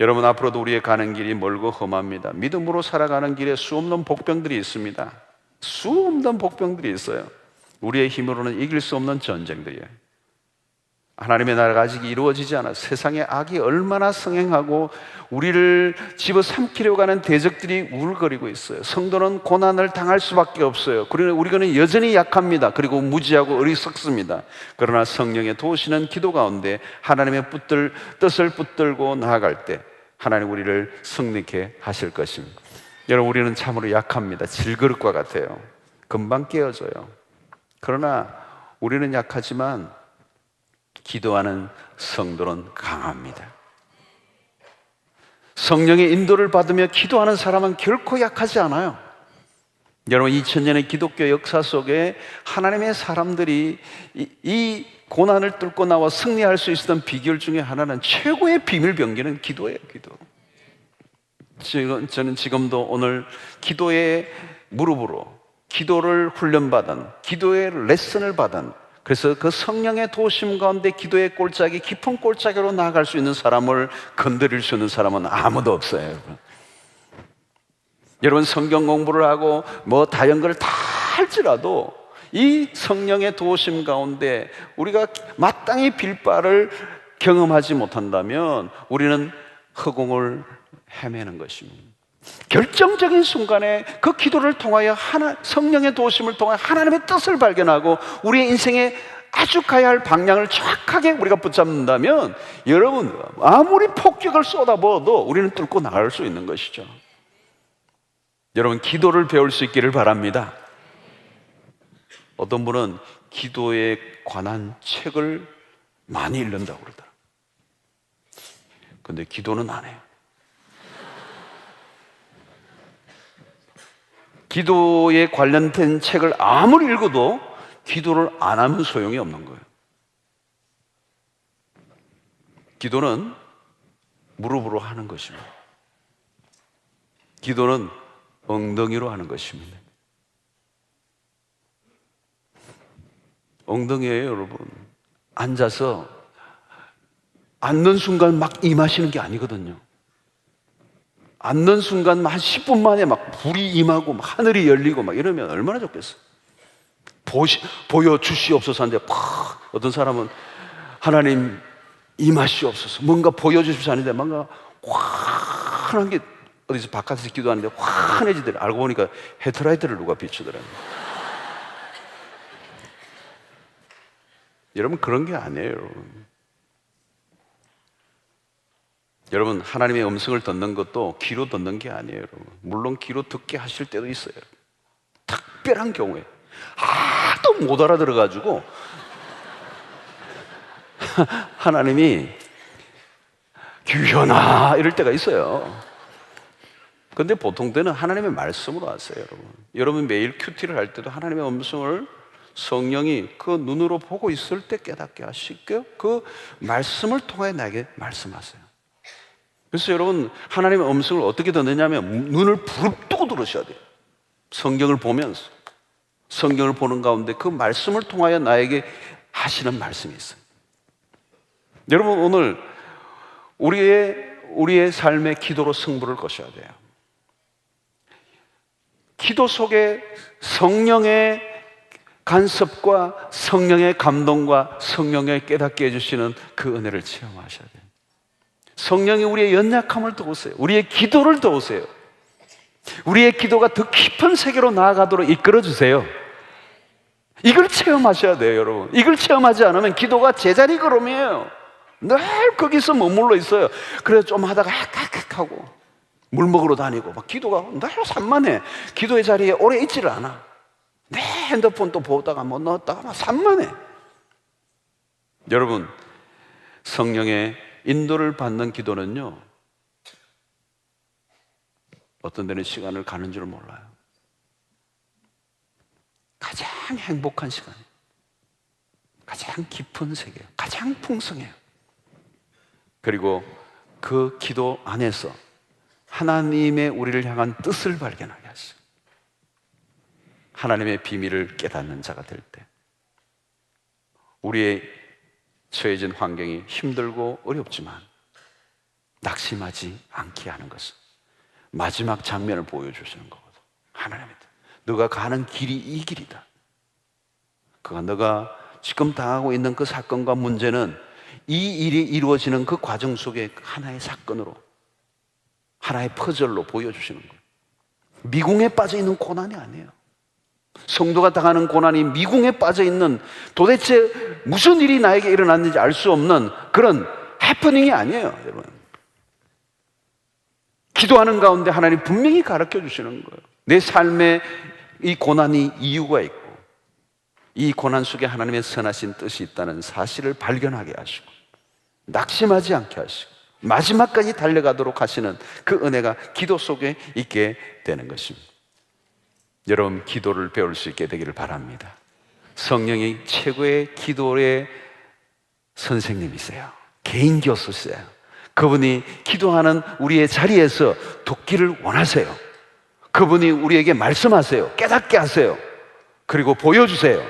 Speaker 1: 여러분, 앞으로도 우리의 가는 길이 멀고 험합니다. 믿음으로 살아가는 길에 수없는 복병들이 있습니다. 수없는 복병들이 있어요. 우리의 힘으로는 이길 수 없는 전쟁들이에요. 하나님의 나라가 아직 이루어지지 않아 세상의 악이 얼마나 성행하고 우리를 집어삼키려고 하는 대적들이 우글거리고 있어요. 성도는 고난을 당할 수밖에 없어요. 그러나 우리는 여전히 약합니다. 그리고 무지하고 어리석습니다. 그러나 성령의 도우시는 기도 가운데 하나님의 뜻을 붙들고 나아갈 때 하나님 우리를 승리케 하실 것입니다. 여러분, 우리는 참으로 약합니다. 질그릇과 같아요. 금방 깨어져요. 그러나 우리는 약하지만 기도하는 성도는 강합니다. 성령의 인도를 받으며 기도하는 사람은 결코 약하지 않아요. 여러분, 2000년의 기독교 역사 속에 하나님의 사람들이 이 고난을 뚫고 나와 승리할 수 있었던 비결 중에 하나는, 최고의 비밀 병기는 기도예요. 기도. 저는 지금도 오늘 기도의 무릎으로 기도를 훈련받은, 기도의 레슨을 받은, 그래서 그 성령의 도우심 가운데 기도의 골짜기, 깊은 골짜기로 나아갈 수 있는 사람을 건드릴 수 있는 사람은 아무도 없어요. 여러분, 성경 공부를 하고 다연거를 다 할지라도 이 성령의 도우심 가운데 우리가 마땅히 빌 바를 경험하지 못한다면 우리는 허공을 헤매는 것입니다. 결정적인 순간에 그 기도를 통하여 성령의 도우심을 통하여 하나님의 뜻을 발견하고 우리의 인생에 아주 가야 할 방향을 정확하게 우리가 붙잡는다면 여러분, 아무리 폭격을 쏟아부어도 우리는 뚫고 나갈 수 있는 것이죠. 여러분, 기도를 배울 수 있기를 바랍니다. 어떤 분은 기도에 관한 책을 많이 읽는다고 그러더라고요. 근데 기도는 안 해요. 기도에 관련된 책을 아무리 읽어도 기도를 안 하면 소용이 없는 거예요. 기도는 무릎으로 하는 것입니다. 기도는 엉덩이로 하는 것입니다. 엉덩이에요, 여러분. 앉아서 앉는 순간 막 임하시는 게 아니거든요. 앉는 순간 한 10분 만에 막 불이 임하고 막 하늘이 열리고 막 이러면 얼마나 좋겠어요. 보여주시옵소서 하는데 어떤 사람은 하나님 임하시옵소서, 뭔가 보여주십시오 하는데 뭔가 환한 게 어디서 바깥에서 기도하는데 환해지더래. 알고 보니까 헤드라이트를 누가 비추더라고요. 여러분, 그런 게 아니에요, 여러분. 여러분, 하나님의 음성을 듣는 것도 귀로 듣는 게 아니에요, 여러분. 물론 귀로 듣게 하실 때도 있어요. 특별한 경우에 하도 못 알아들어가지고 하나님이 규현아 이럴 때가 있어요. 근데 보통 때는 하나님의 말씀으로 하세요, 여러분. 여러분 매일 큐티를 할 때도 하나님의 음성을 성령이 그 눈으로 보고 있을 때 깨닫게 하시고요, 그 말씀을 통해 나에게 말씀하세요. 그래서 여러분, 하나님의 음성을 어떻게 듣느냐면 눈을 부릅뜨고 들으셔야 돼요. 성경을 보면서, 성경을 보는 가운데 그 말씀을 통하여 나에게 하시는 말씀이 있어요. 여러분, 오늘 우리의 삶의 기도로 승부를 거셔야 돼요. 기도 속에 성령의 간섭과 성령의 감동과 성령의 깨닫게 해주시는 그 은혜를 체험하셔야 돼요. 성령이 우리의 연약함을 도우세요. 우리의 기도를 도우세요. 우리의 기도가 더 깊은 세계로 나아가도록 이끌어주세요. 이걸 체험하셔야 돼요, 여러분. 이걸 체험하지 않으면 기도가 제자리 걸음이에요. 늘 거기서 머물러 있어요. 그래서 좀 하다가 하고 물 먹으러 다니고 막 기도가 늘 산만해. 기도의 자리에 오래 있지를 않아. 내 핸드폰 또 보다가 뭐 넣었다가 막 산만해. 여러분, 성령의 인도를 받는 기도는요, 어떤 데는 시간을 가는 줄 몰라요. 가장 행복한 시간이에요. 가장 깊은 세계예요. 가장 풍성해요. 그리고 그 기도 안에서 하나님의 우리를 향한 뜻을 발견하게 하시고 하나님의 비밀을 깨닫는 자가 될 때, 우리의 처해진 환경이 힘들고 어렵지만 낙심하지 않게 하는 것은 마지막 장면을 보여주시는 거거든. 하나님이다. 너가 가는 길이 이 길이다. 너가 지금 당하고 있는 그 사건과 문제는 이 일이 이루어지는 그 과정 속에 하나의 사건으로, 하나의 퍼즐로 보여주시는 거예요. 미궁에 빠져 있는 고난이 아니에요. 성도가 당하는 고난이 미궁에 빠져 있는, 도대체 무슨 일이 나에게 일어났는지 알 수 없는 그런 해프닝이 아니에요, 여러분. 기도하는 가운데 하나님 분명히 가르쳐 주시는 거예요. 내 삶에 이 고난이 이유가 있고, 이 고난 속에 하나님의 선하신 뜻이 있다는 사실을 발견하게 하시고, 낙심하지 않게 하시고, 마지막까지 달려가도록 하시는 그 은혜가 기도 속에 있게 되는 것입니다. 여러분, 기도를 배울 수 있게 되기를 바랍니다. 성령이 최고의 기도의 선생님이세요. 개인 교수세요. 그분이 기도하는 우리의 자리에서 돕기를 원하세요. 그분이 우리에게 말씀하세요. 깨닫게 하세요. 그리고 보여주세요.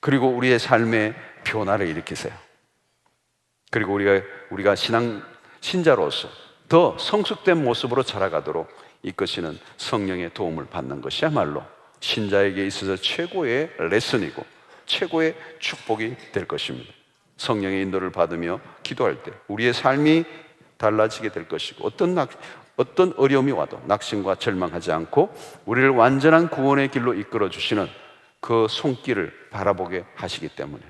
Speaker 1: 그리고 우리의 삶의 변화를 일으키세요. 그리고 우리가 신자로서 더 성숙된 모습으로 자라가도록 이끄시는 성령의 도움을 받는 것이야말로 신자에게 있어서 최고의 레슨이고 최고의 축복이 될 것입니다. 성령의 인도를 받으며 기도할 때 우리의 삶이 달라지게 될 것이고, 어떤 어려움이 와도 낙심과 절망하지 않고 우리를 완전한 구원의 길로 이끌어 주시는 그 손길을 바라보게 하시기 때문에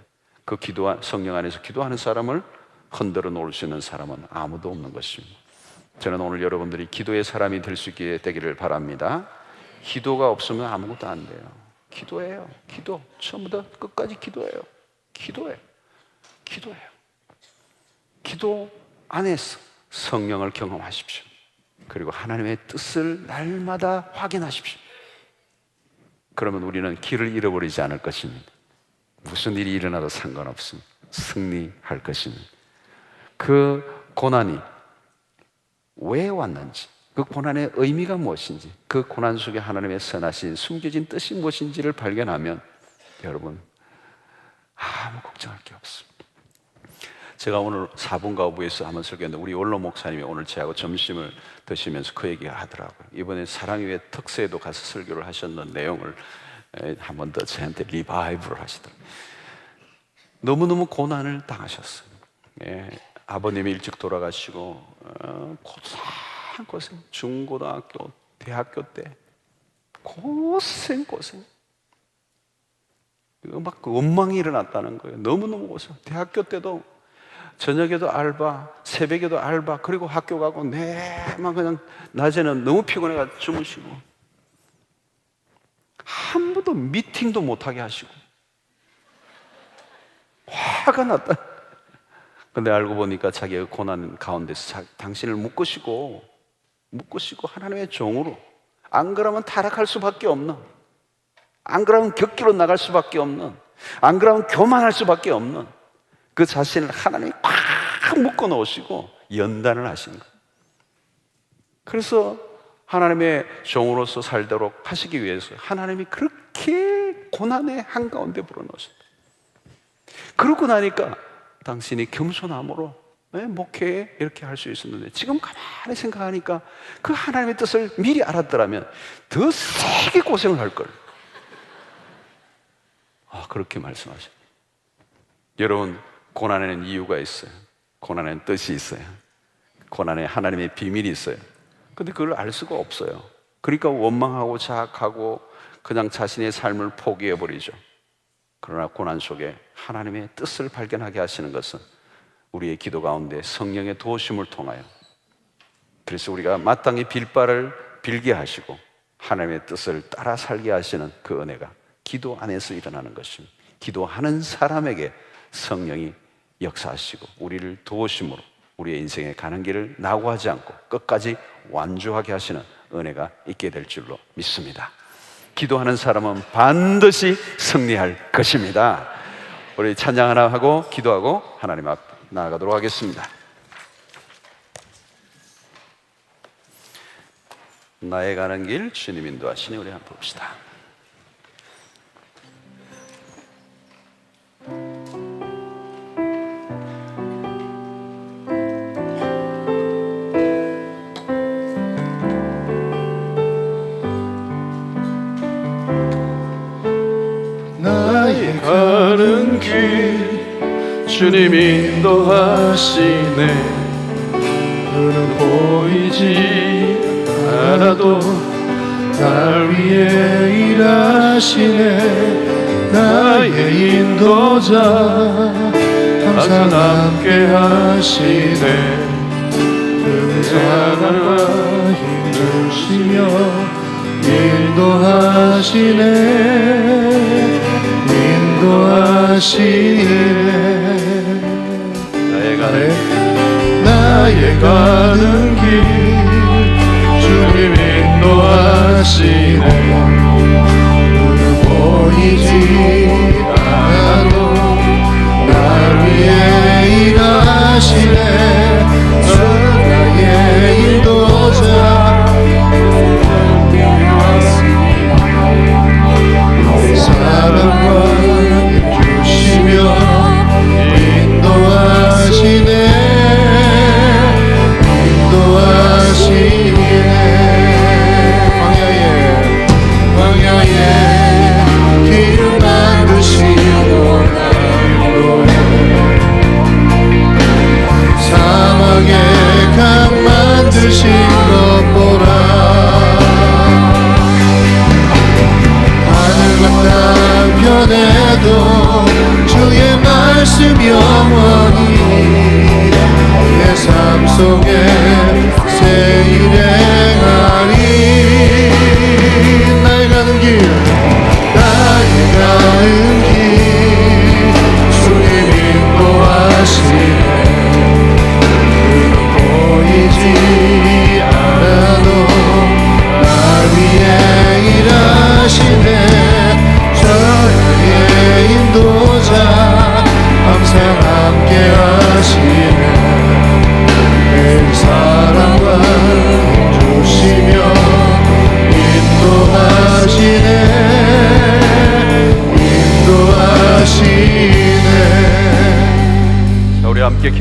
Speaker 1: 그 성령 안에서 기도하는 사람을 흔들어 놓을 수 있는 사람은 아무도 없는 것입니다. 저는 오늘 여러분들이 기도의 사람이 될 수 있게 되기를 바랍니다. 기도가 없으면 아무것도 안 돼요. 기도예요. 기도. 처음부터 끝까지 기도예요. 기도예요. 기도예요. 기도 안에서 성령을 경험하십시오. 그리고 하나님의 뜻을 날마다 확인하십시오. 그러면 우리는 길을 잃어버리지 않을 것입니다. 무슨 일이 일어나도 상관없습니다. 승리할 것입니다. 그 고난이 왜 왔는지, 그 고난의 의미가 무엇인지, 그 고난 속에 하나님의 선하신 숨겨진 뜻이 무엇인지를 발견하면 여러분 아무 걱정할 게 없습니다. 제가 오늘 4분과 5부에서 한번 설교했는데 우리 원로 목사님이 오늘 저하고 점심을 드시면서 그 얘기를 하더라고요. 이번에 사랑 위의 특세에도 가서 설교를 하셨는 내용을 한 번 더 저한테 리바이브를 하시더라고요. 너무너무 고난을 당하셨어요. 아버님이 일찍 돌아가시고 고생, 중고등학교, 대학교 때 고생 막 원망이 일어났다는 거예요. 너무너무 고생. 대학교 때도 저녁에도 알바, 새벽에도 알바, 그리고 학교 가고 막 그냥 낮에는 너무 피곤해가 주무시고 한 번도 미팅도 못하게 하시고 화가 났다. 근데 알고 보니까 자기의 고난 가운데서 당신을 묶으시고 하나님의 종으로, 안 그러면 타락할 수밖에 없는, 안 그러면 격기로 나갈 수밖에 없는, 안 그러면 교만할 수밖에 없는 그 자신을 하나님이 꽉 묶어 놓으시고 연단을 하신 거예요. 그래서 하나님의 종으로서 살도록 하시기 위해서 하나님이 그렇게 고난의 한가운데 불어넣으셨다. 그러고 나니까 당신이 겸손함으로 목회에 이렇게 할 수 있었는데, 지금 가만히 생각하니까 그 하나님의 뜻을 미리 알았더라면 더 세게 고생을 할 걸. 그렇게 말씀하셔요. 여러분, 고난에는 이유가 있어요. 고난에는 뜻이 있어요. 고난에 하나님의 비밀이 있어요. 근데 그걸 알 수가 없어요. 그러니까 원망하고 자학하고 그냥 자신의 삶을 포기해버리죠. 그러나 고난 속에 하나님의 뜻을 발견하게 하시는 것은 우리의 기도 가운데 성령의 도우심을 통하여, 그래서 우리가 마땅히 빌 바를 빌게 하시고 하나님의 뜻을 따라 살게 하시는 그 은혜가 기도 안에서 일어나는 것입니다. 기도하는 사람에게 성령이 역사하시고 우리를 도우심으로 우리의 인생에 가는 길을 낙오하지 않고 끝까지 완주하게 하시는 은혜가 있게 될 줄로 믿습니다. 기도하는 사람은 반드시 승리할 것입니다. 우리 찬양 하나 하고 기도하고 하나님 앞 나아가도록 하겠습니다. 나의 가는 길 주님 인도하시니 우리 한번 봅시다.
Speaker 2: 나의 가는 길 주님 인도하시네. 그는 보이지 않아도 날 위해 일하시네. 나의 인도자 항상 함께 하시네. 그는 사랑과 힘을 주시며 인도하시네. 나의 가는 길 주님 인도하시네. 그는 보이지 않아도 날 위해 일하시네. 나의 인도자 사랑과 힘주시며 인도하시네. 인도하시네.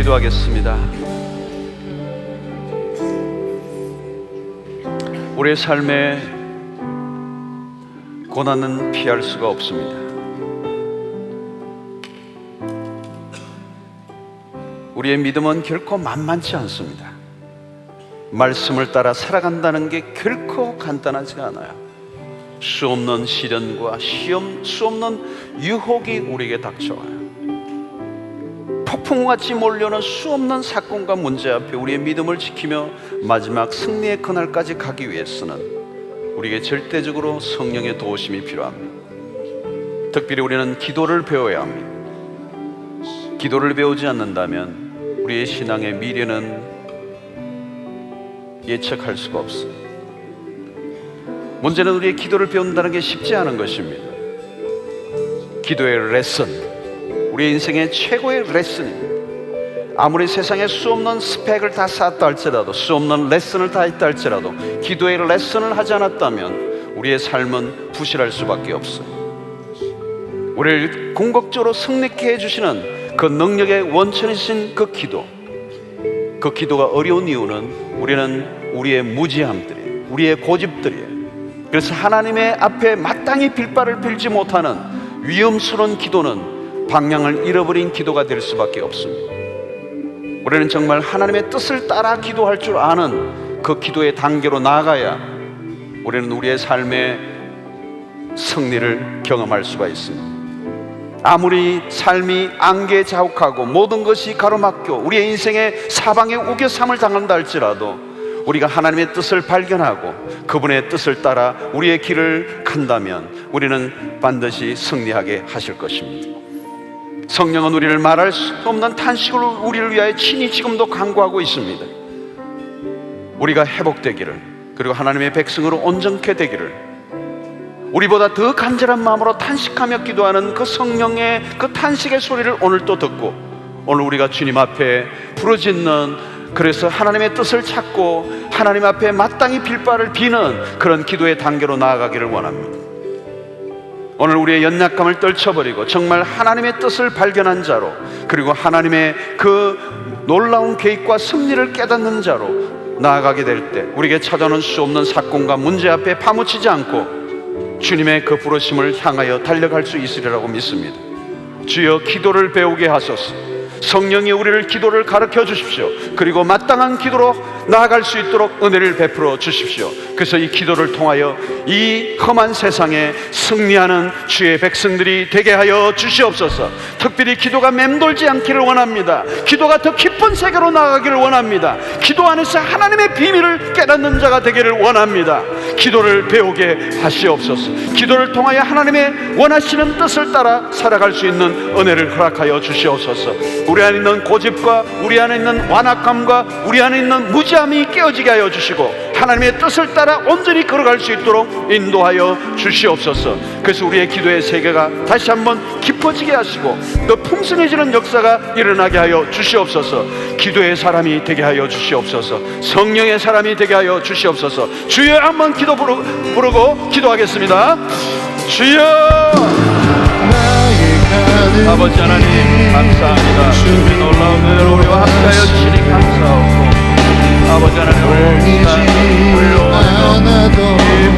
Speaker 1: 기도하겠습니다. 우리의 삶에 고난은 피할 수가 없습니다. 우리의 믿음은 결코 만만치 않습니다. 말씀을 따라 살아간다는 게 결코 간단하지가 않아요. 수없는 시련과 수없는 유혹이 우리에게 닥쳐와요. 폭풍같이 몰려오는 수없는 사건과 문제 앞에 우리의 믿음을 지키며 마지막 승리의 그날까지 가기 위해서는 우리에게 절대적으로 성령의 도우심이 필요합니다. 특별히 우리는 기도를 배워야 합니다. 기도를 배우지 않는다면 우리의 신앙의 미래는 예측할 수가 없어요. 문제는 우리의 기도를 배운다는 게 쉽지 않은 것입니다. 기도의 레슨, 우리 인생의 최고의 레슨입니다. 아무리 세상에 수없는 스펙을 다 쌓았다 할지라도, 수없는 레슨을 다 했다 할지라도 기도의 레슨을 하지 않았다면 우리의 삶은 부실할 수밖에 없어요. 우리를 궁극적으로 승리케 해주시는 그 능력의 원천이신 그 기도가 어려운 이유는 우리는 우리의 무지함들이에요. 우리의 고집들이에요. 그래서 하나님의 앞에 마땅히 빌바를 빌지 못하는 위험스러운 기도는 방향을 잃어버린 기도가 될 수밖에 없습니다. 우리는 정말 하나님의 뜻을 따라 기도할 줄 아는 그 기도의 단계로 나아가야 우리는 우리의 삶의 승리를 경험할 수가 있습니다. 아무리 삶이 안개에 자욱하고 모든 것이 가로막혀 우리의 인생에 사방에 우겨삼을 당한다 할지라도 우리가 하나님의 뜻을 발견하고 그분의 뜻을 따라 우리의 길을 간다면 우리는 반드시 승리하게 하실 것입니다. 성령은 우리를 말할 수 없는 탄식으로 우리를 위하여 친히 지금도 간구하고 있습니다. 우리가 회복되기를, 그리고 하나님의 백성으로 온전케 되기를, 우리보다 더 간절한 마음으로 탄식하며 기도하는 그 성령의 그 탄식의 소리를 오늘 또 듣고 오늘 우리가 주님 앞에 부르짖는, 그래서 하나님의 뜻을 찾고 하나님 앞에 마땅히 빌바를 비는 그런 기도의 단계로 나아가기를 원합니다. 오늘 우리의 연약감을 떨쳐버리고 정말 하나님의 뜻을 발견한 자로, 그리고 하나님의 그 놀라운 계획과 섭리를 깨닫는 자로 나아가게 될 때 우리에게 찾아오는 수 없는 사건과 문제 앞에 파묻히지 않고 주님의 그 부르심을 향하여 달려갈 수 있으리라고 믿습니다. 주여, 기도를 배우게 하소서. 성령이 우리를 기도를 가르쳐 주십시오. 그리고 마땅한 기도로 나아갈 수 있도록 은혜를 베풀어 주십시오. 그래서 이 기도를 통하여 이 험한 세상에 승리하는 주의 백성들이 되게 하여 주시옵소서. 특별히 기도가 맴돌지 않기를 원합니다. 기도가 더 깊은 세계로 나아가기를 원합니다. 기도 안에서 하나님의 비밀을 깨닫는 자가 되기를 원합니다. 기도를 배우게 하시옵소서. 기도를 통하여 하나님의 원하시는 뜻을 따라 살아갈 수 있는 은혜를 허락하여 주시옵소서. 우리 안에 있는 고집과 우리 안에 있는 완악함과 우리 안에 있는 무지함이 깨어지게 하여 주시고 하나님의 뜻을 따라 온전히 걸어갈 수 있도록 인도하여 주시옵소서. 그래서 우리의 기도의 세계가 다시 한번 깊어지게 하시고 더 풍성해지는 역사가 일어나게 하여 주시옵소서. 기도의 사람이 되게 하여 주시옵소서. 성령의 사람이 되게 하여 주시옵소서. 주여, 한번 기도 부르고 기도하겠습니다. 주여, 아버지 하나님 감사합니다. 주님의 놀라운 은혜로 우리와 함께하여 주시니 감사하고, 아버지 하나님, 우리를 위하여 이